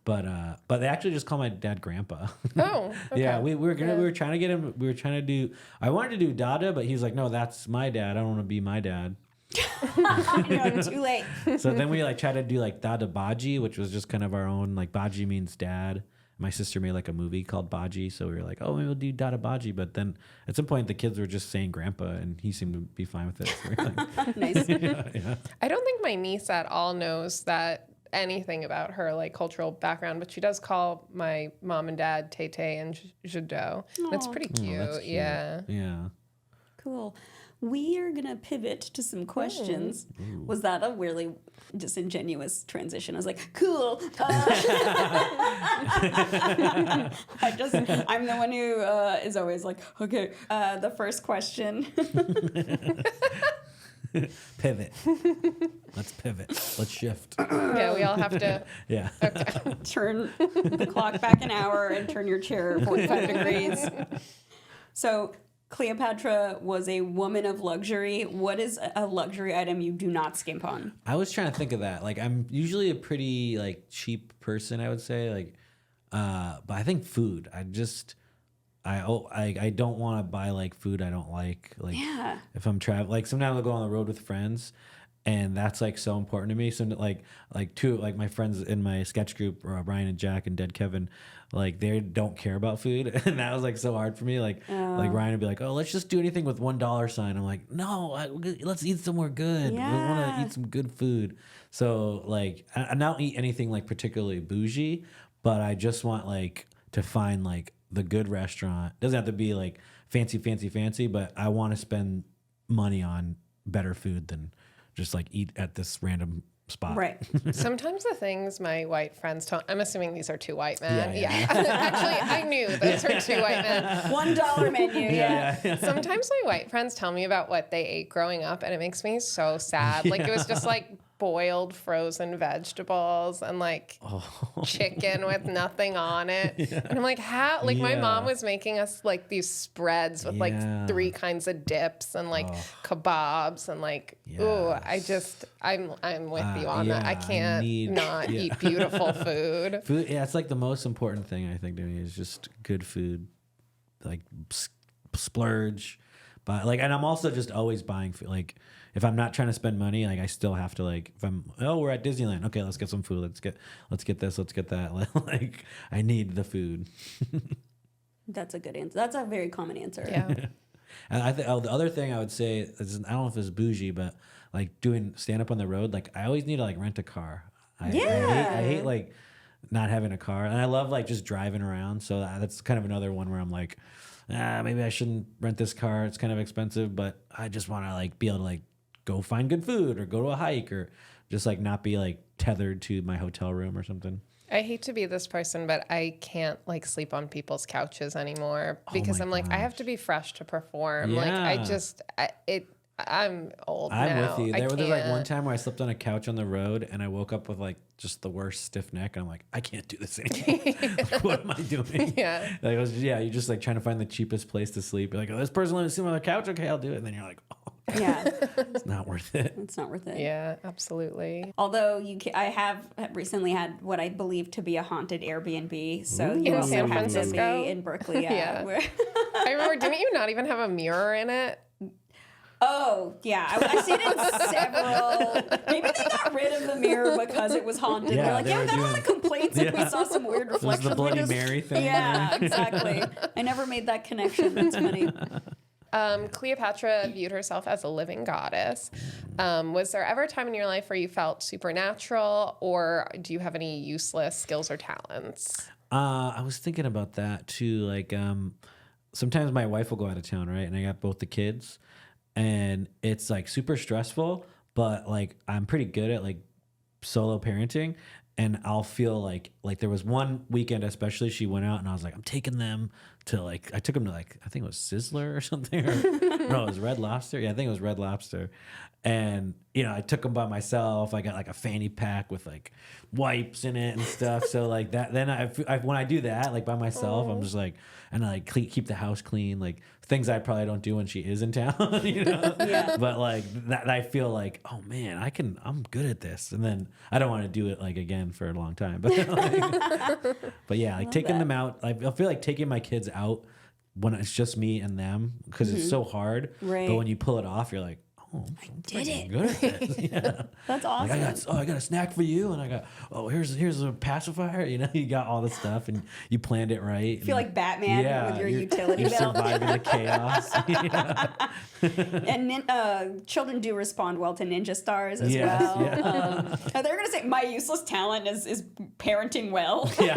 But they actually just call my dad Grandpa. Oh, okay. Yeah, we were trying to get him. We were trying to do. I wanted to do Dada, but he was like, "No, that's my dad. I don't want to be my dad." No, too late. So then we like tried to do like Dada Baji, which was just kind of our own. Like Baji means dad. My sister made like a movie called Baji, so we were like, "Oh, maybe we'll do Dada Baji." But then at some point, the kids were just saying Grandpa, and he seemed to be fine with it. So we were like, Nice. yeah. I don't think my niece at all knows that anything about her like cultural background, but she does call my mom and dad Tay and Jado. That's pretty cute. Oh, that's cute. Yeah. Yeah. Cool. We are going to pivot to some questions. Was that a really disingenuous transition? I was like, cool. I'm the one who is always like, okay. The first question. Pivot. Let's pivot. Let's shift. Yeah, we all have to. Yeah. Turn the clock back an hour and turn your chair 45 degrees. So Cleopatra was a woman of luxury. What is a luxury item you do not skimp on? I was trying to think of that. Like, I'm usually a pretty like cheap person, I would say. Like, but I think food. I don't want to buy like food I don't like. Like, Yeah. if I'm traveling, like sometimes I'll go on the road with friends, and that's like so important to me. So like two like my friends in my sketch group, Brian and Jack and Dead Kevin, like they don't care about food, and that was like so hard for me. Like Ryan would be like, "Oh, let's just do anything with $1 sign." I'm like, "No, let's eat somewhere good. Yeah. We want to eat some good food." So like I don't eat anything like particularly bougie, but I just want like to find like the good restaurant. Doesn't have to be like fancy, but I want to spend money on better food than just like eat at this random spot. Right. Sometimes the things my white friends tell, I'm assuming these are two white men. Yeah. Actually, I knew those were two white men. $1 menu. Yeah. Sometimes my white friends tell me about what they ate growing up, and it makes me so sad. Like, it was just like boiled frozen vegetables and like chicken with nothing on it. And I'm like, how? Like, my mom was making us like these spreads with like 3 kinds of dips and like kebabs and like, ooh, I'm with you on that. I can't not eat beautiful food. Food, yeah, it's like the most important thing I think to me is just good food, like splurge, but like, and I'm also just always buying food. Like, if I'm not trying to spend money, like I still have to like, if we're at Disneyland, okay, let's get some food. Let's get this, let's get that. Like, I need the food. That's a good answer. That's a very common answer. Yeah. And I think the other thing I would say is, I don't know if it's bougie, but like doing stand up on the road, like I always need to like rent a car. I hate like not having a car, and I love like just driving around. So that's kind of another one where I'm like, maybe I shouldn't rent this car. It's kind of expensive, but I just want to like be able to like go find good food or go to a hike or just like not be like tethered to my hotel room or something. I hate to be this person, but I can't like sleep on people's couches anymore because I'm like, I have to be fresh to perform. Like, I'm old now. I'm with you. There was like one can't. time where I slept on a couch on the road and I woke up with like just the worst stiff neck. And I'm like, I can't do this anymore. Like, what am I doing? Yeah. Like, you're just like trying to find the cheapest place to sleep. You're like, oh, this person let me sleep on the couch. Okay, I'll do it. And then you're like, oh. Yeah, It's not worth it. it's not worth it. Yeah, absolutely. Although I have recently had what I believe to be a haunted Airbnb. So you In also San have to Francisco? be in Berkeley. Yeah. where- I remember, didn't you not even have a mirror in it? Oh, yeah. I stayed in several. Maybe they got rid of the mirror because it was haunted. Yeah, They're like, they yeah, we were got a lot of complaints and we Yeah. saw some weird It was reflections. the Bloody We just- Mary thing. Yeah, exactly. I never made that connection. That's funny. Cleopatra viewed herself as a living goddess. Was there ever a time in your life where you felt supernatural, or do you have any useless skills or talents? I was thinking about that too. Like, sometimes my wife will go out of town, right? And I got both the kids, and it's like super stressful, but like I'm pretty good at like solo parenting. And I'll feel like there was one weekend especially, she went out and I was like, I'm taking them to I took them to I think it was Sizzler or something. Or, no, it was Red Lobster. Yeah, I think it was Red Lobster. And, I took them by myself. I got like a fanny pack with like wipes in it and stuff. So like that, then when I do that, like by myself, I'm just like, and I like keep the house clean, like things I probably don't do when she is in town, Yeah. But like that, I feel like, oh man, I'm good at this. And then I don't want to do it like again for a long time, but but yeah, like taking them out. I feel like taking my kids out when it's just me and them, because it's so hard. Right. But when you pull it off, you're like, oh, I'm did freaking it. good at this. Yeah. That's Like awesome. I got a snack for you, and I got here's a pacifier. You got all the stuff, and you planned it right. I feel like Batman with your utility you're belt. surviving the chaos. And children do respond well to ninja stars as Yes, well. yeah. They're going to say, my useless talent is parenting well. Yeah.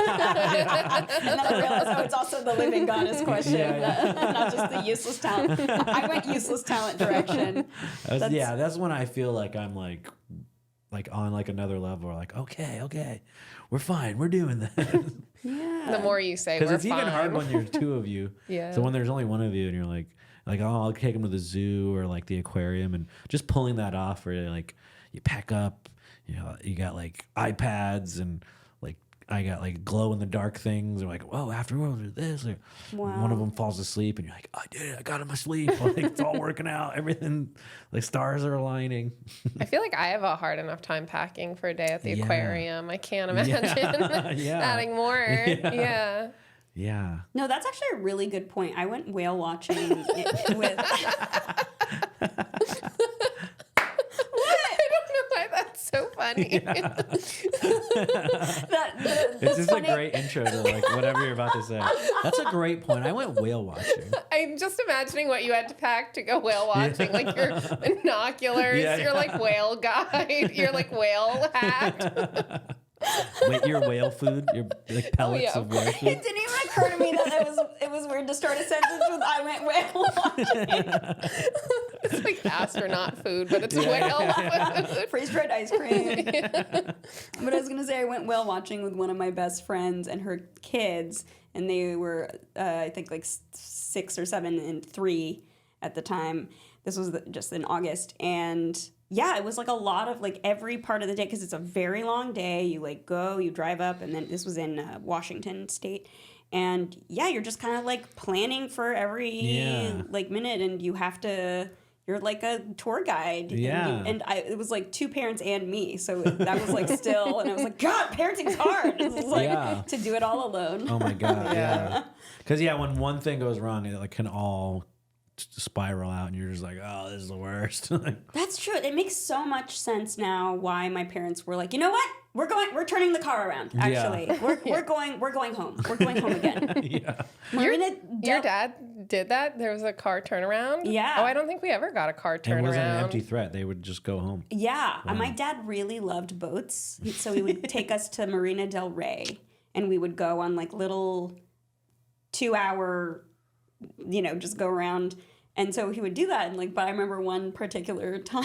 And then I realized, it's also the living goddess question, Yeah, not just the useless talent. I went useless talent direction. That's when I feel like I'm like on like another level. Like, okay, we're fine, we're doing this. Yeah. The more you say, Because we're it's fine. even hard when there's two of you. Yeah. So when there's only one of you, and you're like, oh, I'll take them to the zoo or like the aquarium, and just pulling that off, where like you pack up, you got like iPads, and like I got like glow in the dark things. Or like, whoa, after we'll do this. Or Wow. one of them falls asleep, and you're like, I did it, I got him asleep. Like it's all working out, everything, like stars are aligning. I feel like I have a hard enough time packing for a day at the Yeah. aquarium. I can't imagine Yeah. adding more. Yeah. Yeah. No, that's actually a really good point. I went whale watching with. I don't know why that's so funny. It's just a great intro to like whatever you're about to say. That's a great point. I went whale watching. I'm just imagining what you had to pack to go whale watching, like your binoculars, Yeah, your like whale guide, your like whale hat. Wait, your whale food, your like pellets yeah, of whale It food. didn't even occur to me that it was weird to start a sentence with "I went whale watching." It's like astronaut food, but it's whale food. Freeze dried ice cream. But I was gonna say I went whale watching with one of my best friends and her kids, and they were I think like 6 or 7 and 3 at the time. This was just in August, and yeah, it was like a lot of like every part of the day, because it's a very long day. You like go, you drive up, and then this was in Washington State. And yeah, you're just kind of like planning for every like minute, and you have to. You're like a tour guide. Yeah. And it was like 2 parents and me. So that was like still, and I was like, God, parenting's hard. It was like to do it all alone. Oh my god, yeah. Because when one thing goes wrong, it like can all spiral out, and you're just like, oh, this is the worst. That's true. It makes so much sense now why my parents were like, you know what? We're turning the car around. Actually, we're going home. We're going home again. Yeah. Your dad did that? There was a car turnaround? Yeah. Oh, I don't think we ever got a car turnaround. It wasn't an empty threat. They would just go home. Yeah, my dad really loved boats, so he would take us to Marina del Rey, and we would go on like little 2-hour, just go around. And so he would do that, and but I remember one particular time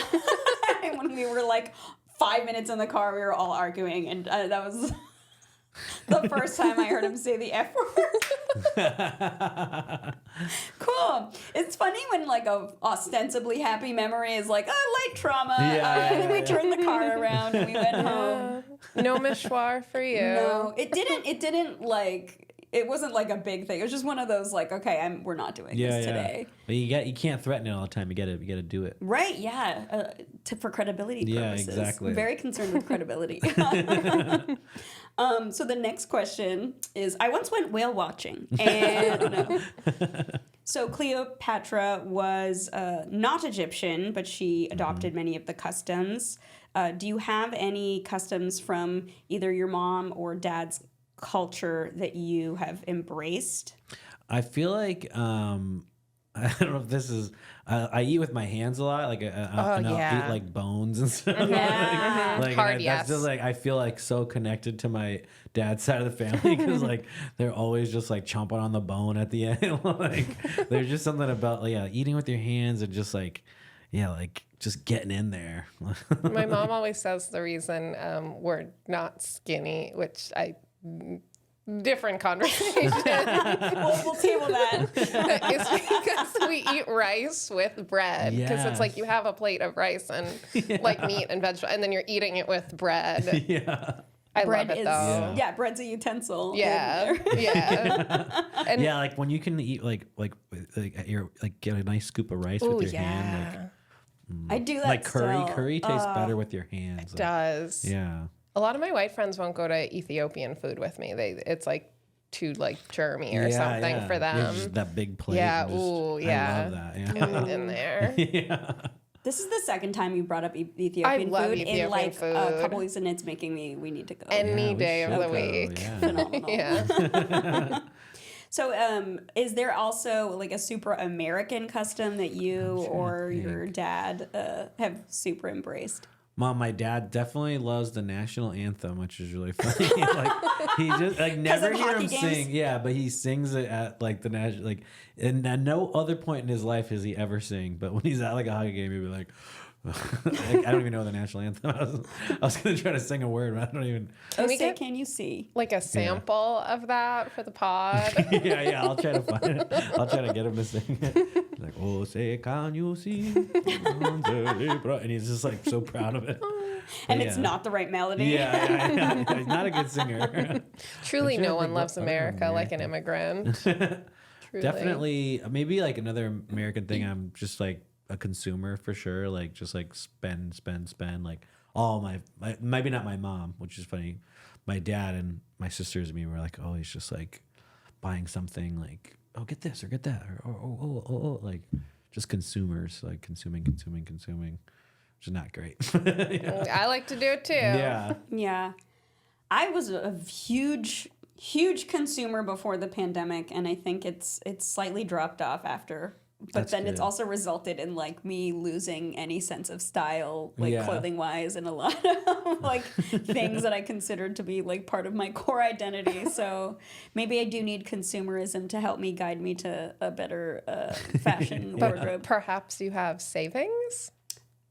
when we were like 5 minutes in the car, we were all arguing, and that was the first time I heard him say the F word. Cool. It's funny when like a ostensibly happy memory is like, light trauma. And then we turned the car around and we went home. No mishwar for you. No, it didn't like, it wasn't like a big thing. It was just one of those like, okay, we're not doing this today. But you can't threaten it all the time. You gotta do it. Right? Yeah. For credibility purposes. Yeah, exactly. Very concerned with credibility. So the next question is: I once went whale watching, and so Cleopatra was not Egyptian, but she adopted many of the customs. Do you have any customs from either your mom or dad's culture that you have embraced? I feel like I don't know if this is. I eat with my hands a lot, like and I'll eat like bones and stuff. Yeah. like Hard, that's just like I feel like so connected to my dad's side of the family because like they're always just like chomping on the bone at the end. Like there's just something about eating with your hands and just like just getting in there. My mom always says the reason we're not skinny, which different conversation. We'll table that. It's because we eat rice with bread. Because it's like you have a plate of rice and like meat and vegetable, and then you're eating it with bread. Yeah. I Bread love it is, though. yeah, bread's a utensil. Yeah. Yeah. And Yeah, like when you can eat like get a nice scoop of rice with your hand. I do that. Like curry. still. Curry tastes better with your hands. it does. Yeah. A lot of my white friends won't go to Ethiopian food with me. It's like too like germy or something for them. Yeah, just that big plate. Yeah, and just- ooh, yeah. I love that. Yeah. In there. Yeah. This is the second time you brought up Ethiopian I love food Ethiopian in like food. a couple weeks, and it's making we need to go. Any we day of should the go, week. Yeah. Phenomenal. Yeah. So, is there also like a super American custom that you or your dad have super embraced? Mom, my dad definitely loves the national anthem, which is really funny. Like he just like never of hear hockey him games? sing. Yeah, but he sings it at like the national and at no other point in his life does he ever sing. But when he's at like a hockey game, he'll be like, I don't even know the national anthem. I was gonna try to sing a word, but I don't even. Can you see? Like a sample of that for the pod. yeah, I'll try to find it. I'll try to get him to sing it. Like, oh, say, can you see? And he's just like so proud of it. And it's not the right melody. Yeah. He's not a good singer. Truly, I'm trying no to one think loves what other America like an immigrant. Truly. Definitely, maybe like another American thing. I'm just like a consumer for sure. Like just like spend. Like all my maybe not my mom, which is funny. My dad and my sisters and me were like always just like buying something like, oh, get this or get that or oh, like just consumers, like consuming, which is not great. Yeah. I like to do it too. Yeah. Yeah. I was a huge consumer before the pandemic, and I think it's slightly dropped off after. But That's then it's good. also resulted in like me losing any sense of style, like Yeah. clothing wise, and a lot of like things that I considered to be like part of my core identity. So maybe I do need consumerism to help me guide me to a better fashion wardrobe. Perhaps you have savings?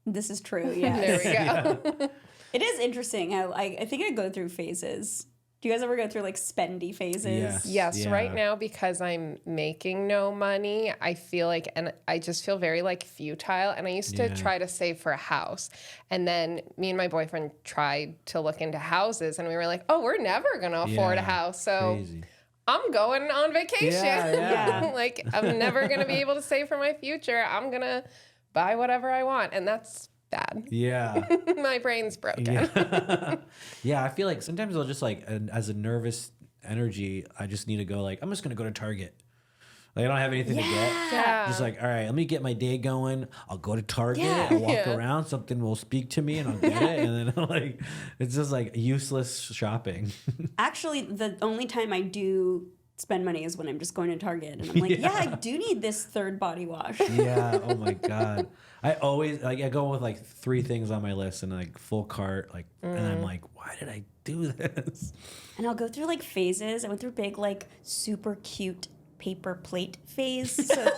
This is true. Yeah. There we go. It is interesting how I think I go through phases. Do you guys ever go through like spendy phases? Yes. Yes, Yeah. right now because I'm making no money, I feel like, and I just feel very like futile. And I used to Yeah. try to save for a house. And then me and my boyfriend tried to look into houses and we were like, oh, we're never going to afford a Yeah. house. So Crazy. I'm going on vacation. Yeah. Like I'm never going to be able to save for my future. I'm going to buy whatever I want. And that's bad. Yeah. My brain's broken. Yeah. Yeah, I feel like sometimes I'll just like, as a nervous energy, I just need to go like, I'm just going to go to Target. Like I don't have anything to get. Yeah. Just like, all right, let me get my day going. I'll go to Target. I'll walk around. Something will speak to me and I'll get it. And then like, it's just like useless shopping. Actually, the only time I do spend money is when I'm just going to Target and I'm like, yeah, I do need this third body wash. Yeah. Oh my God. I always like, I go with like 3 things on my list and like full cart, like, and I'm like, why did I do this? And I'll go through like phases. I went through big, like super cute paper plate phase. So,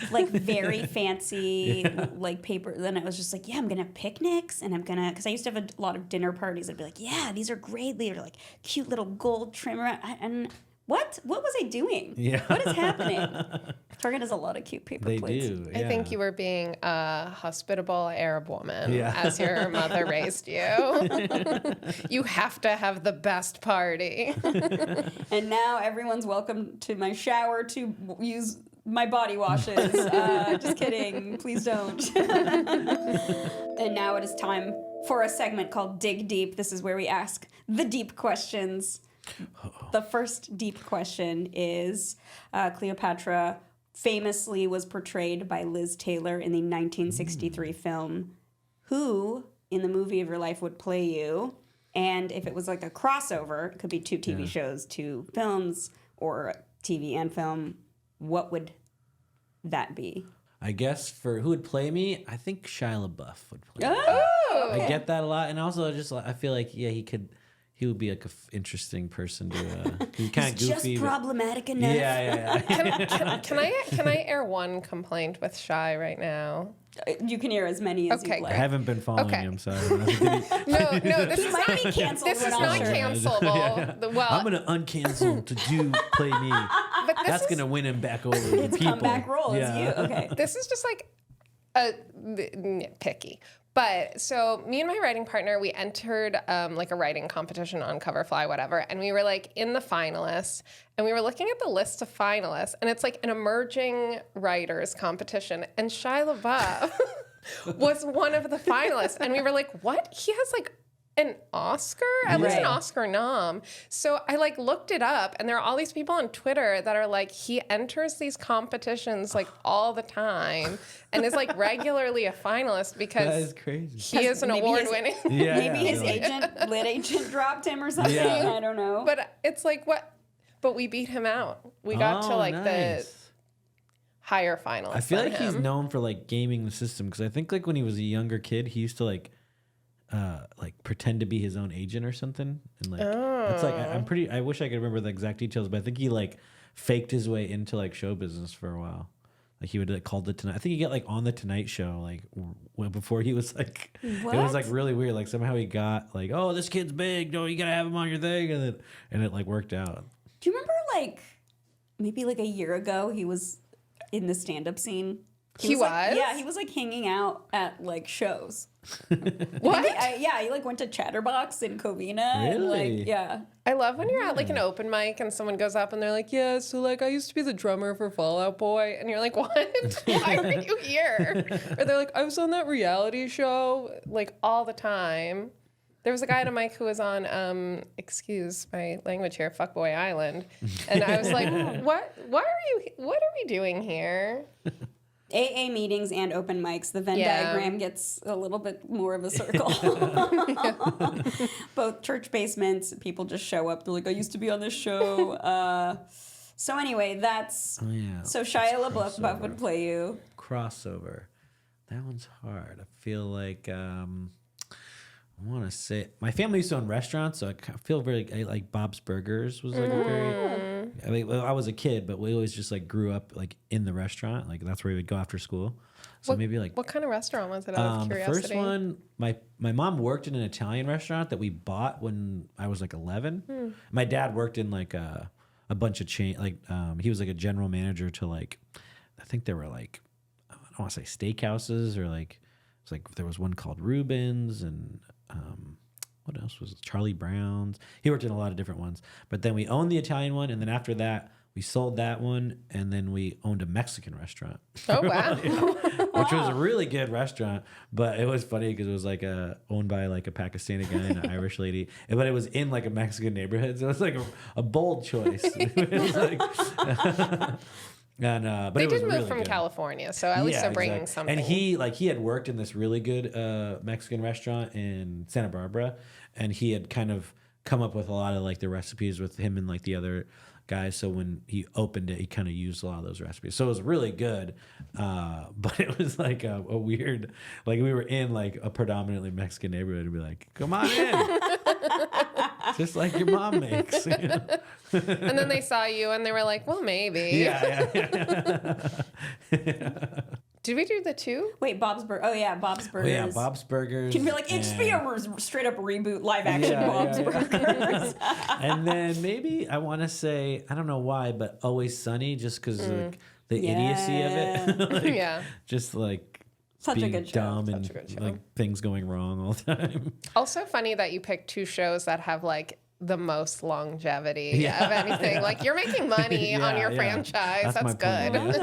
like very fancy, like paper. Then I was just like, yeah, I'm going to have picnics and I'm going to, because I used to have a lot of dinner parties. I'd be like, yeah, these are great. They're like cute little gold trim around. And what was I doing? Yeah. What is happening? Target has a lot of cute paper They plates. do. I Yeah. think you were being a hospitable Arab woman Yeah. as your mother raised you. You have to have the best party. And now everyone's welcome to my shower to use my body washes. Just kidding. Please don't. And now it is time for a segment called Dig Deep. This is where we ask the deep questions. The first deep question is Cleopatra famously was portrayed by Liz Taylor in the 1963 film Who in the movie of your life would play you? And if it was like a crossover, it could be two TV shows, two films, or TV and film, what would that be? I guess for who would play me, I think Shia LaBeouf would play me. Oh! I get that a lot. And also just I feel like, yeah, he would be like an interesting person to, he's kind of goofy. Just but- problematic enough. Yeah. Can I air one complaint with Shy right now? You can hear as many as Okay, you I like. haven't been following Okay. him, so I No, this He is might not, be canceled. this we're is not not sure. cancelable. Well, I'm gonna uncancel to play me. but this That's is, gonna win him back over the It's people. comeback role is you. Okay. this is just like a nitpicky. But so me and my writing partner, we entered like a writing competition on Coverfly, whatever, and we were like in the finalists, and we were looking at the list of finalists, and it's like an emerging writers competition, and Shia LaBeouf was one of the finalists, and we were like, what? He has like an Oscar? At least an Right. Oscar nom. So I like looked it up, and there are all these people on Twitter that are like, he enters these competitions like all the time and is like regularly a finalist because That is crazy. he is an Maybe award his- winning. Yeah, Maybe his they're like- lit agent dropped him or something. Yeah. I don't know. But it's like, what? But we beat him out. We got to Oh, like the nice. higher finalists. I feel than like he's him. known for like gaming the system because I think like when he was a younger kid, he used to like pretend to be his own agent or something, and like it's like I wish I could remember the exact details, but I think he like faked his way into like show business for a while. Like he would like call the Tonight. I think he got like on the Tonight Show like before he was like it was like really weird. Like somehow he got like, oh, this kid's big. No, you gotta have him on your thing, and it like worked out. Do you remember like maybe like a year ago he was in the stand-up scene? He was? Yeah, he was like hanging out at like shows. What? Yeah, he like went to Chatterbox in Covina. And, Really? like, yeah. I love when you're at like an open mic and someone goes up and they're like, yeah, so like I used to be the drummer for Fall Out Boy. And you're like, what? Why are you here? Or they're like, I was on that reality show like all the time. There was a guy at a mic who was on, excuse my language here, Fuckboy Island. And I was like, what are we doing here? AA meetings and open mics, the Venn Yeah. diagram gets a little bit more of a circle. Both church basements, people just show up. They're like, I used to be on this show. So anyway, that's... Oh yeah. So Shia LaBeouf Crossover. would play you. Crossover. That one's hard. I feel like I want to say my family used to own restaurants, so I feel very like Bob's Burgers was like a very. I mean, well, I was a kid, but we always just like grew up like in the restaurant. Like that's where we would go after school. So maybe like What kind of restaurant was it, out of the curiosity? first one, my mom worked in an Italian restaurant that we bought when I was like 11. My dad worked in like a bunch of chain, like he was like a general manager to like, I think there were like, I don't want to say steakhouses or like, it's like there was one called Rubens and what else was it? Charlie Brown's. He worked in a lot of different ones, but then we owned the Italian one, and then after that we sold that one, and then we owned a Mexican restaurant. Oh, wow. Which was a really good restaurant, but it was funny because it was like owned by like a Pakistani guy and an Irish lady, but it was in like a Mexican neighborhood, so it was like a bold choice. It was like, but They it was did move really from good. California, so at least they're bringing exactly. something. And he had worked in this really good Mexican restaurant in Santa Barbara, and he had kind of come up with a lot of like the recipes with him and like the other guys. So when he opened it, he kind of used a lot of those recipes. So it was really good, but it was like a weird, like we were in like a predominantly Mexican neighborhood and be like, come on in. Just like your mom makes. You know? And then they saw you and they were like, well, maybe. Yeah. Did we do the 2? Wait, Bob's Burgers. Oh yeah, Bob's Burgers. Oh yeah, Bob's Burgers. Can be like, it just be a straight up reboot live action Bob's Burgers. And then maybe I want to say, I don't know why, but Always Sunny, just because like, the idiocy of it. Like, just like such being a good show. dumb and like things going wrong all the time. Also funny that you picked 2 shows that have like the most longevity of anything. Like you're making money on your franchise. That's good. Point,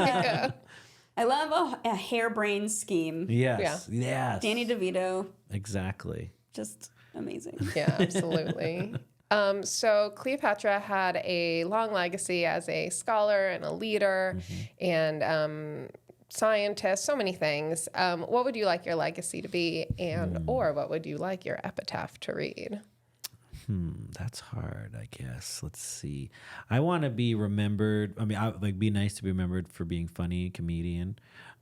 I love a harebrained scheme. Yes. Danny DeVito. Exactly. Just amazing. Yeah, absolutely. So Cleopatra had a long legacy as a scholar and a leader and scientist, so many things. What would you like your legacy to be, and or what would you like your epitaph to read? That's hard, I guess. Let's see. I want to be remembered. I mean, like be nice to be remembered for being funny, comedian,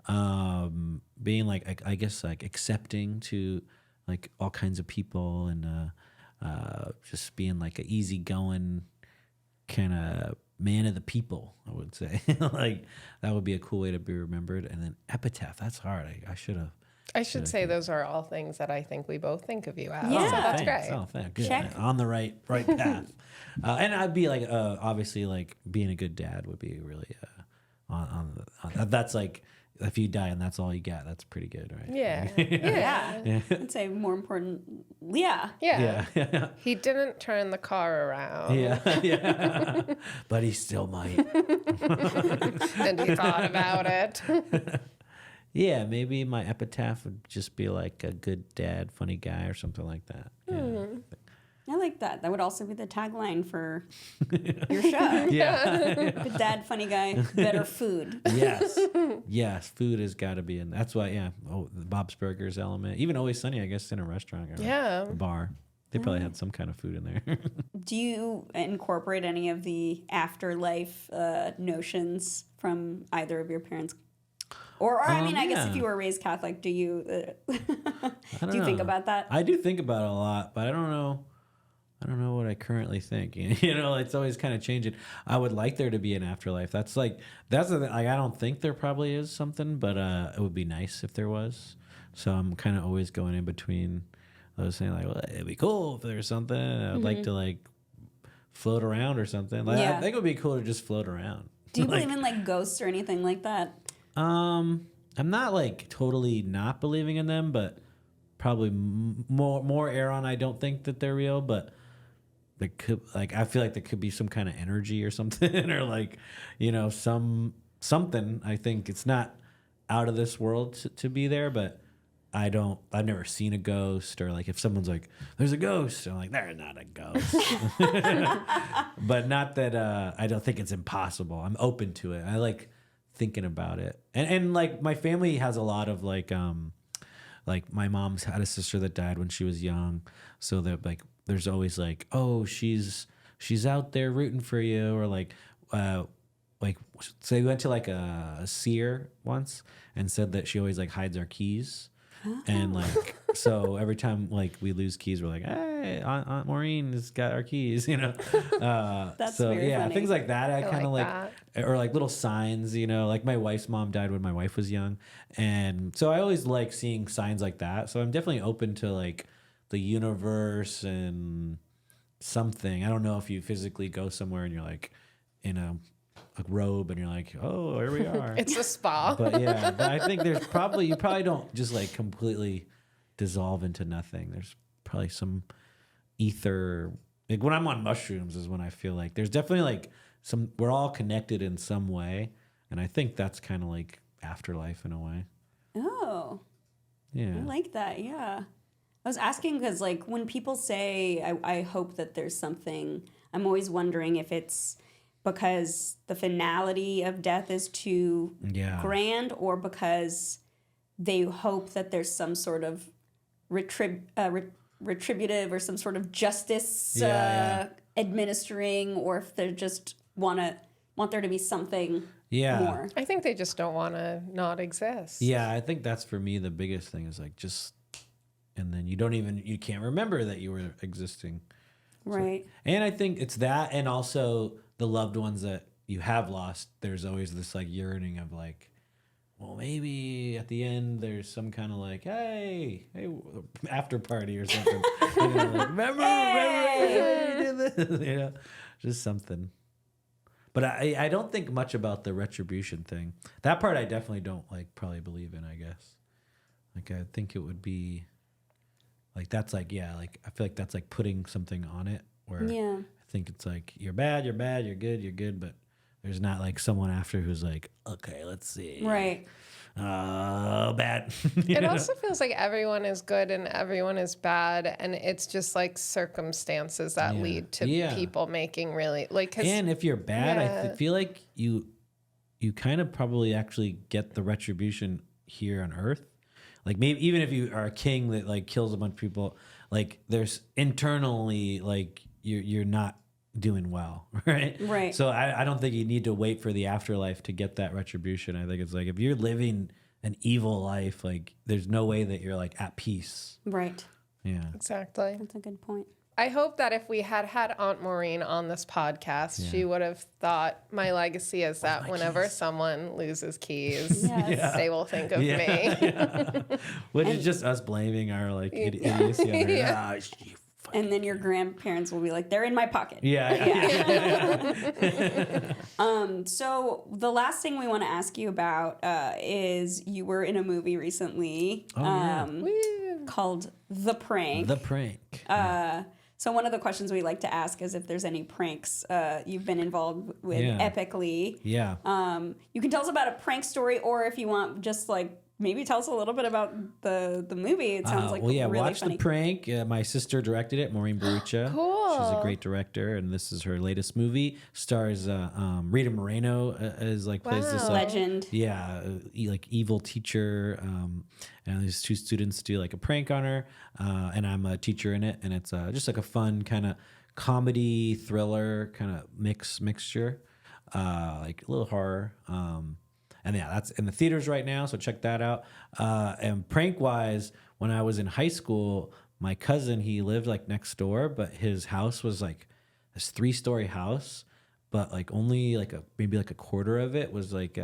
being like I guess like accepting to like all kinds of people, and just being like an easygoing kind of man of the people. I would say like that would be a cool way to be remembered. And then epitaph. That's hard. I should have. I should say those are all things that I think we both think of you as. Yeah. So that's Thanks. great. Oh, thanks. Good. Check. On the right path. And I'd be like, obviously, like being a good dad would be really on that's like if you die and that's all you get, that's pretty good, right? Yeah. I'd say more important. Yeah. He didn't turn the car around. Yeah. But he still might. And he thought about it. Yeah, maybe my epitaph would just be like a good dad, funny guy, or something like that. Yeah. I like that. That would also be the tagline for your show. Yeah. Good dad, funny guy, better food. Yes. Food has got to be in. That's why. Yeah. Oh, the Bob's Burgers element. Even Always Sunny, I guess, in a restaurant or a bar. They probably had some kind of food in there. Do you incorporate any of the afterlife notions from either of your parents? Or I mean, I guess if you were raised Catholic, do you think about that? I do think about it a lot, but I don't know. I don't know what I currently think. You know, it's always kind of changing. I would like there to be an afterlife. That's the thing. Like, I don't think there probably is something, but it would be nice if there was. So I'm kind of always going in between. I was saying like, well, it'd be cool if there's something. I'd like to like float around or something. Like, I think it would be cool to just float around. Do you believe in like ghosts or anything like that? I'm not like totally not believing in them, but probably more air on. I don't think that they're real, but they could, like, I feel like there could be some kind of energy or something, or like, you know, something. I think it's not out of this world to be there, but I've never seen a ghost, or like if someone's like, there's a ghost, I'm like, there's not a ghost. But not that I don't think it's impossible. I'm open to it. I like thinking about it. And like my family has a lot of like my mom's had a sister that died when she was young. So that like there's always like, oh, she's out there rooting for you, or like so we went to like a seer once and said that she always like hides our keys. And like, so every time like we lose keys, we're like, hey, Aunt Maureen has got our keys, you know? That's so very yeah, funny. things like that. I kind of like, that. or like little signs, you know, like my wife's mom died when my wife was young. And so I always like seeing signs like that. So I'm definitely open to like the universe and something. I don't know if you physically go somewhere and you're like in a robe and you're like, oh, here we are. It's a spa. But yeah, but I think you probably don't just like completely dissolve into nothing. There's probably some ether. Like when I'm on mushrooms is when I feel like there's definitely like we're all connected in some way. And I think that's kind of like afterlife in a way. Oh, yeah. I like that. Yeah. I was asking because like when people say, I hope that there's something, I'm always wondering if it's because the finality of death is too grand, or because they hope that there's some sort of retributive or some sort of justice administering, or if they just want there to be something more. I think they just don't want to not exist. Yeah, I think that's for me the biggest thing is like just, and then you can't remember that you were existing. Right. So, and I think it's that, and also the loved ones that you have lost, there's always this like yearning of like, well, maybe at the end there's some kind of like, hey, after party or something. You know, like, remember you did this? You know, just something. But I don't think much about the retribution thing. That part I definitely don't like probably believe in, I guess. Like I think it would be like that's like like I feel like that's like putting something on it where I think it's like you're bad, you're good, but there's not like someone after who's like, okay, let's see. Right. Bad. It also feels like everyone is good and everyone is bad, and it's just like circumstances that lead to people making really like. And if you're bad, I feel like you kind of probably actually get the retribution here on Earth. Like maybe even if you are a king that like kills a bunch of people, like there's internally like you're not doing well, right? Right. So I don't think you need to wait for the afterlife to get that retribution. I think it's like if you're living an evil life, like there's no way that you're like at peace. Right. Yeah. Exactly. That's a good point. I hope that if we had Aunt Maureen on this podcast, she would have thought my legacy is that whenever someone loses keys, they will think of me. Yeah. Which is just us blaming our like idiocy on her. And then your grandparents will be like, they're in my pocket. So the last thing we want to ask you about is you were in a movie recently called The Prank. The Prank. So one of the questions we like to ask is if there's any pranks you've been involved with epically. Yeah. You can tell us about a prank story, or if you want, just like maybe tell us a little bit about the movie. It sounds like really watch funny. The Prank. My sister directed it, Maureen Bharoocha. Cool. She's a great director, and this is her latest movie. Stars Rita Moreno as like plays this legend. Like evil teacher. And these two students do like a prank on her, and I'm a teacher in it, and it's just like a fun kind of comedy thriller kind of mixture, like a little horror. And that's in the theaters right now, so check that out. And prank-wise, when I was in high school, my cousin, he lived like next door, but his house was like this 3-story house, but like only like maybe a quarter of it was like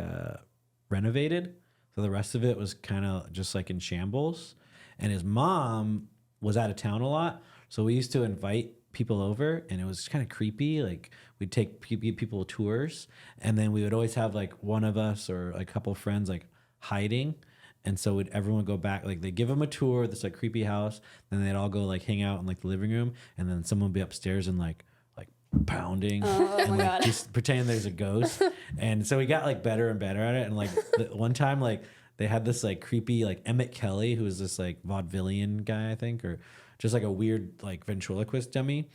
renovated. So the rest of it was kind of just like in shambles. And his mom was out of town a lot, so we used to invite people over, and it was kind of creepy. Like we'd take people tours, and then we would always have like one of us or a couple of friends like hiding, and so everyone would go back, like they give them a tour of this like creepy house, then they'd all go like hang out in like the living room, and then someone would be upstairs and like pounding and like just pretending there's a ghost. And so we got like better and better at it, and like one time like they had this like creepy like Emmett Kelly, who was this like vaudevillian guy, I think, or just like a weird like ventriloquist dummy.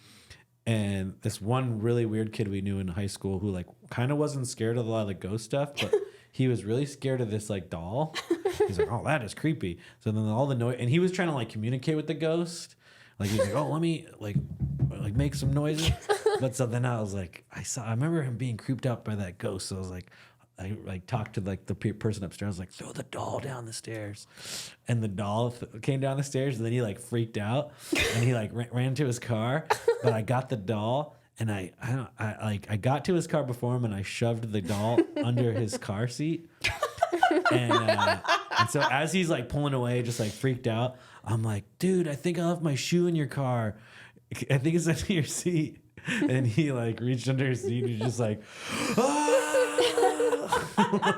And this one really weird kid we knew in high school who like kind of wasn't scared of a lot of the ghost stuff, but he was really scared of this like doll. He's like, oh, that is creepy. So then all the noise, and he was trying to like communicate with the ghost. Like he's like, oh, let me like make some noises. But so then I was like, I remember him being creeped out by that ghost. So I was like, I like talked to like the person upstairs. I was like, throw the doll down the stairs, and the doll came down the stairs, and then he like freaked out, and he like ran to his car. But I got the doll, and I got to his car before him, and I shoved the doll under his car seat. And so as he's like pulling away, just like freaked out, I'm like, dude, I think I left my shoe in your car. I think it's under your seat. And he like reached under his seat, and he's just like, ah!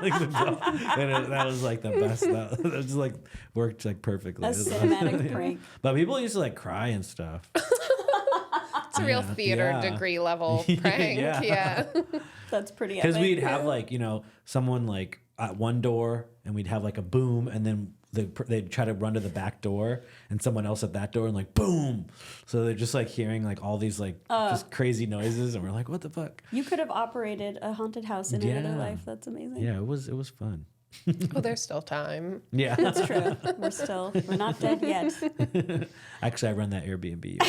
Like the doll. And that was like the best. That was just like worked like perfectly. A cinematic prank. But people used to like cry and stuff. It's a real theater degree level prank. Yeah. That's pretty epic. Because we'd have like, someone like at one door, and we'd have like a boom, and then they'd try to run to the back door, and someone else at that door, and like boom. So they're just like hearing like all these like just crazy noises, and we're like, what the fuck? You could have operated a haunted house in another life. That's amazing. Yeah, it was fun. Oh, there's still time. Yeah, that's true. We're not dead yet. Actually, I run that Airbnb.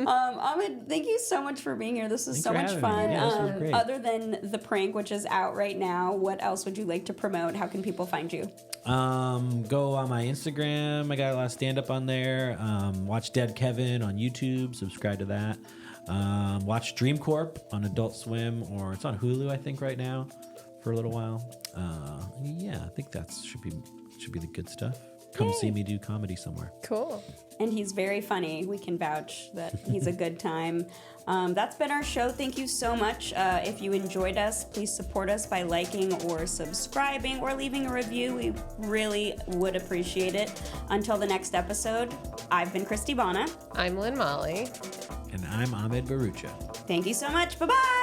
Ahmed, thank you so much for being here. This was so much fun. Yeah, other than The Prank, which is out right now, what else would you like to promote? How can people find you? Go on my Instagram. I got a lot of stand-up on there. Watch Dead Kevin on YouTube. Subscribe to that. Watch Dream Corp on Adult Swim, or it's on Hulu, I think, right now for a little while. Yeah, I think that should be the good stuff. Come see me do comedy somewhere. Cool. And he's very funny. We can vouch that he's a good time. That's been our show. Thank you so much. If you enjoyed us, please support us by liking or subscribing or leaving a review. We really would appreciate it. Until the next episode, I've been Christy Bana. I'm Lynn Molly. And I'm Ahmed Bharoocha. Thank you so much. Bye-bye.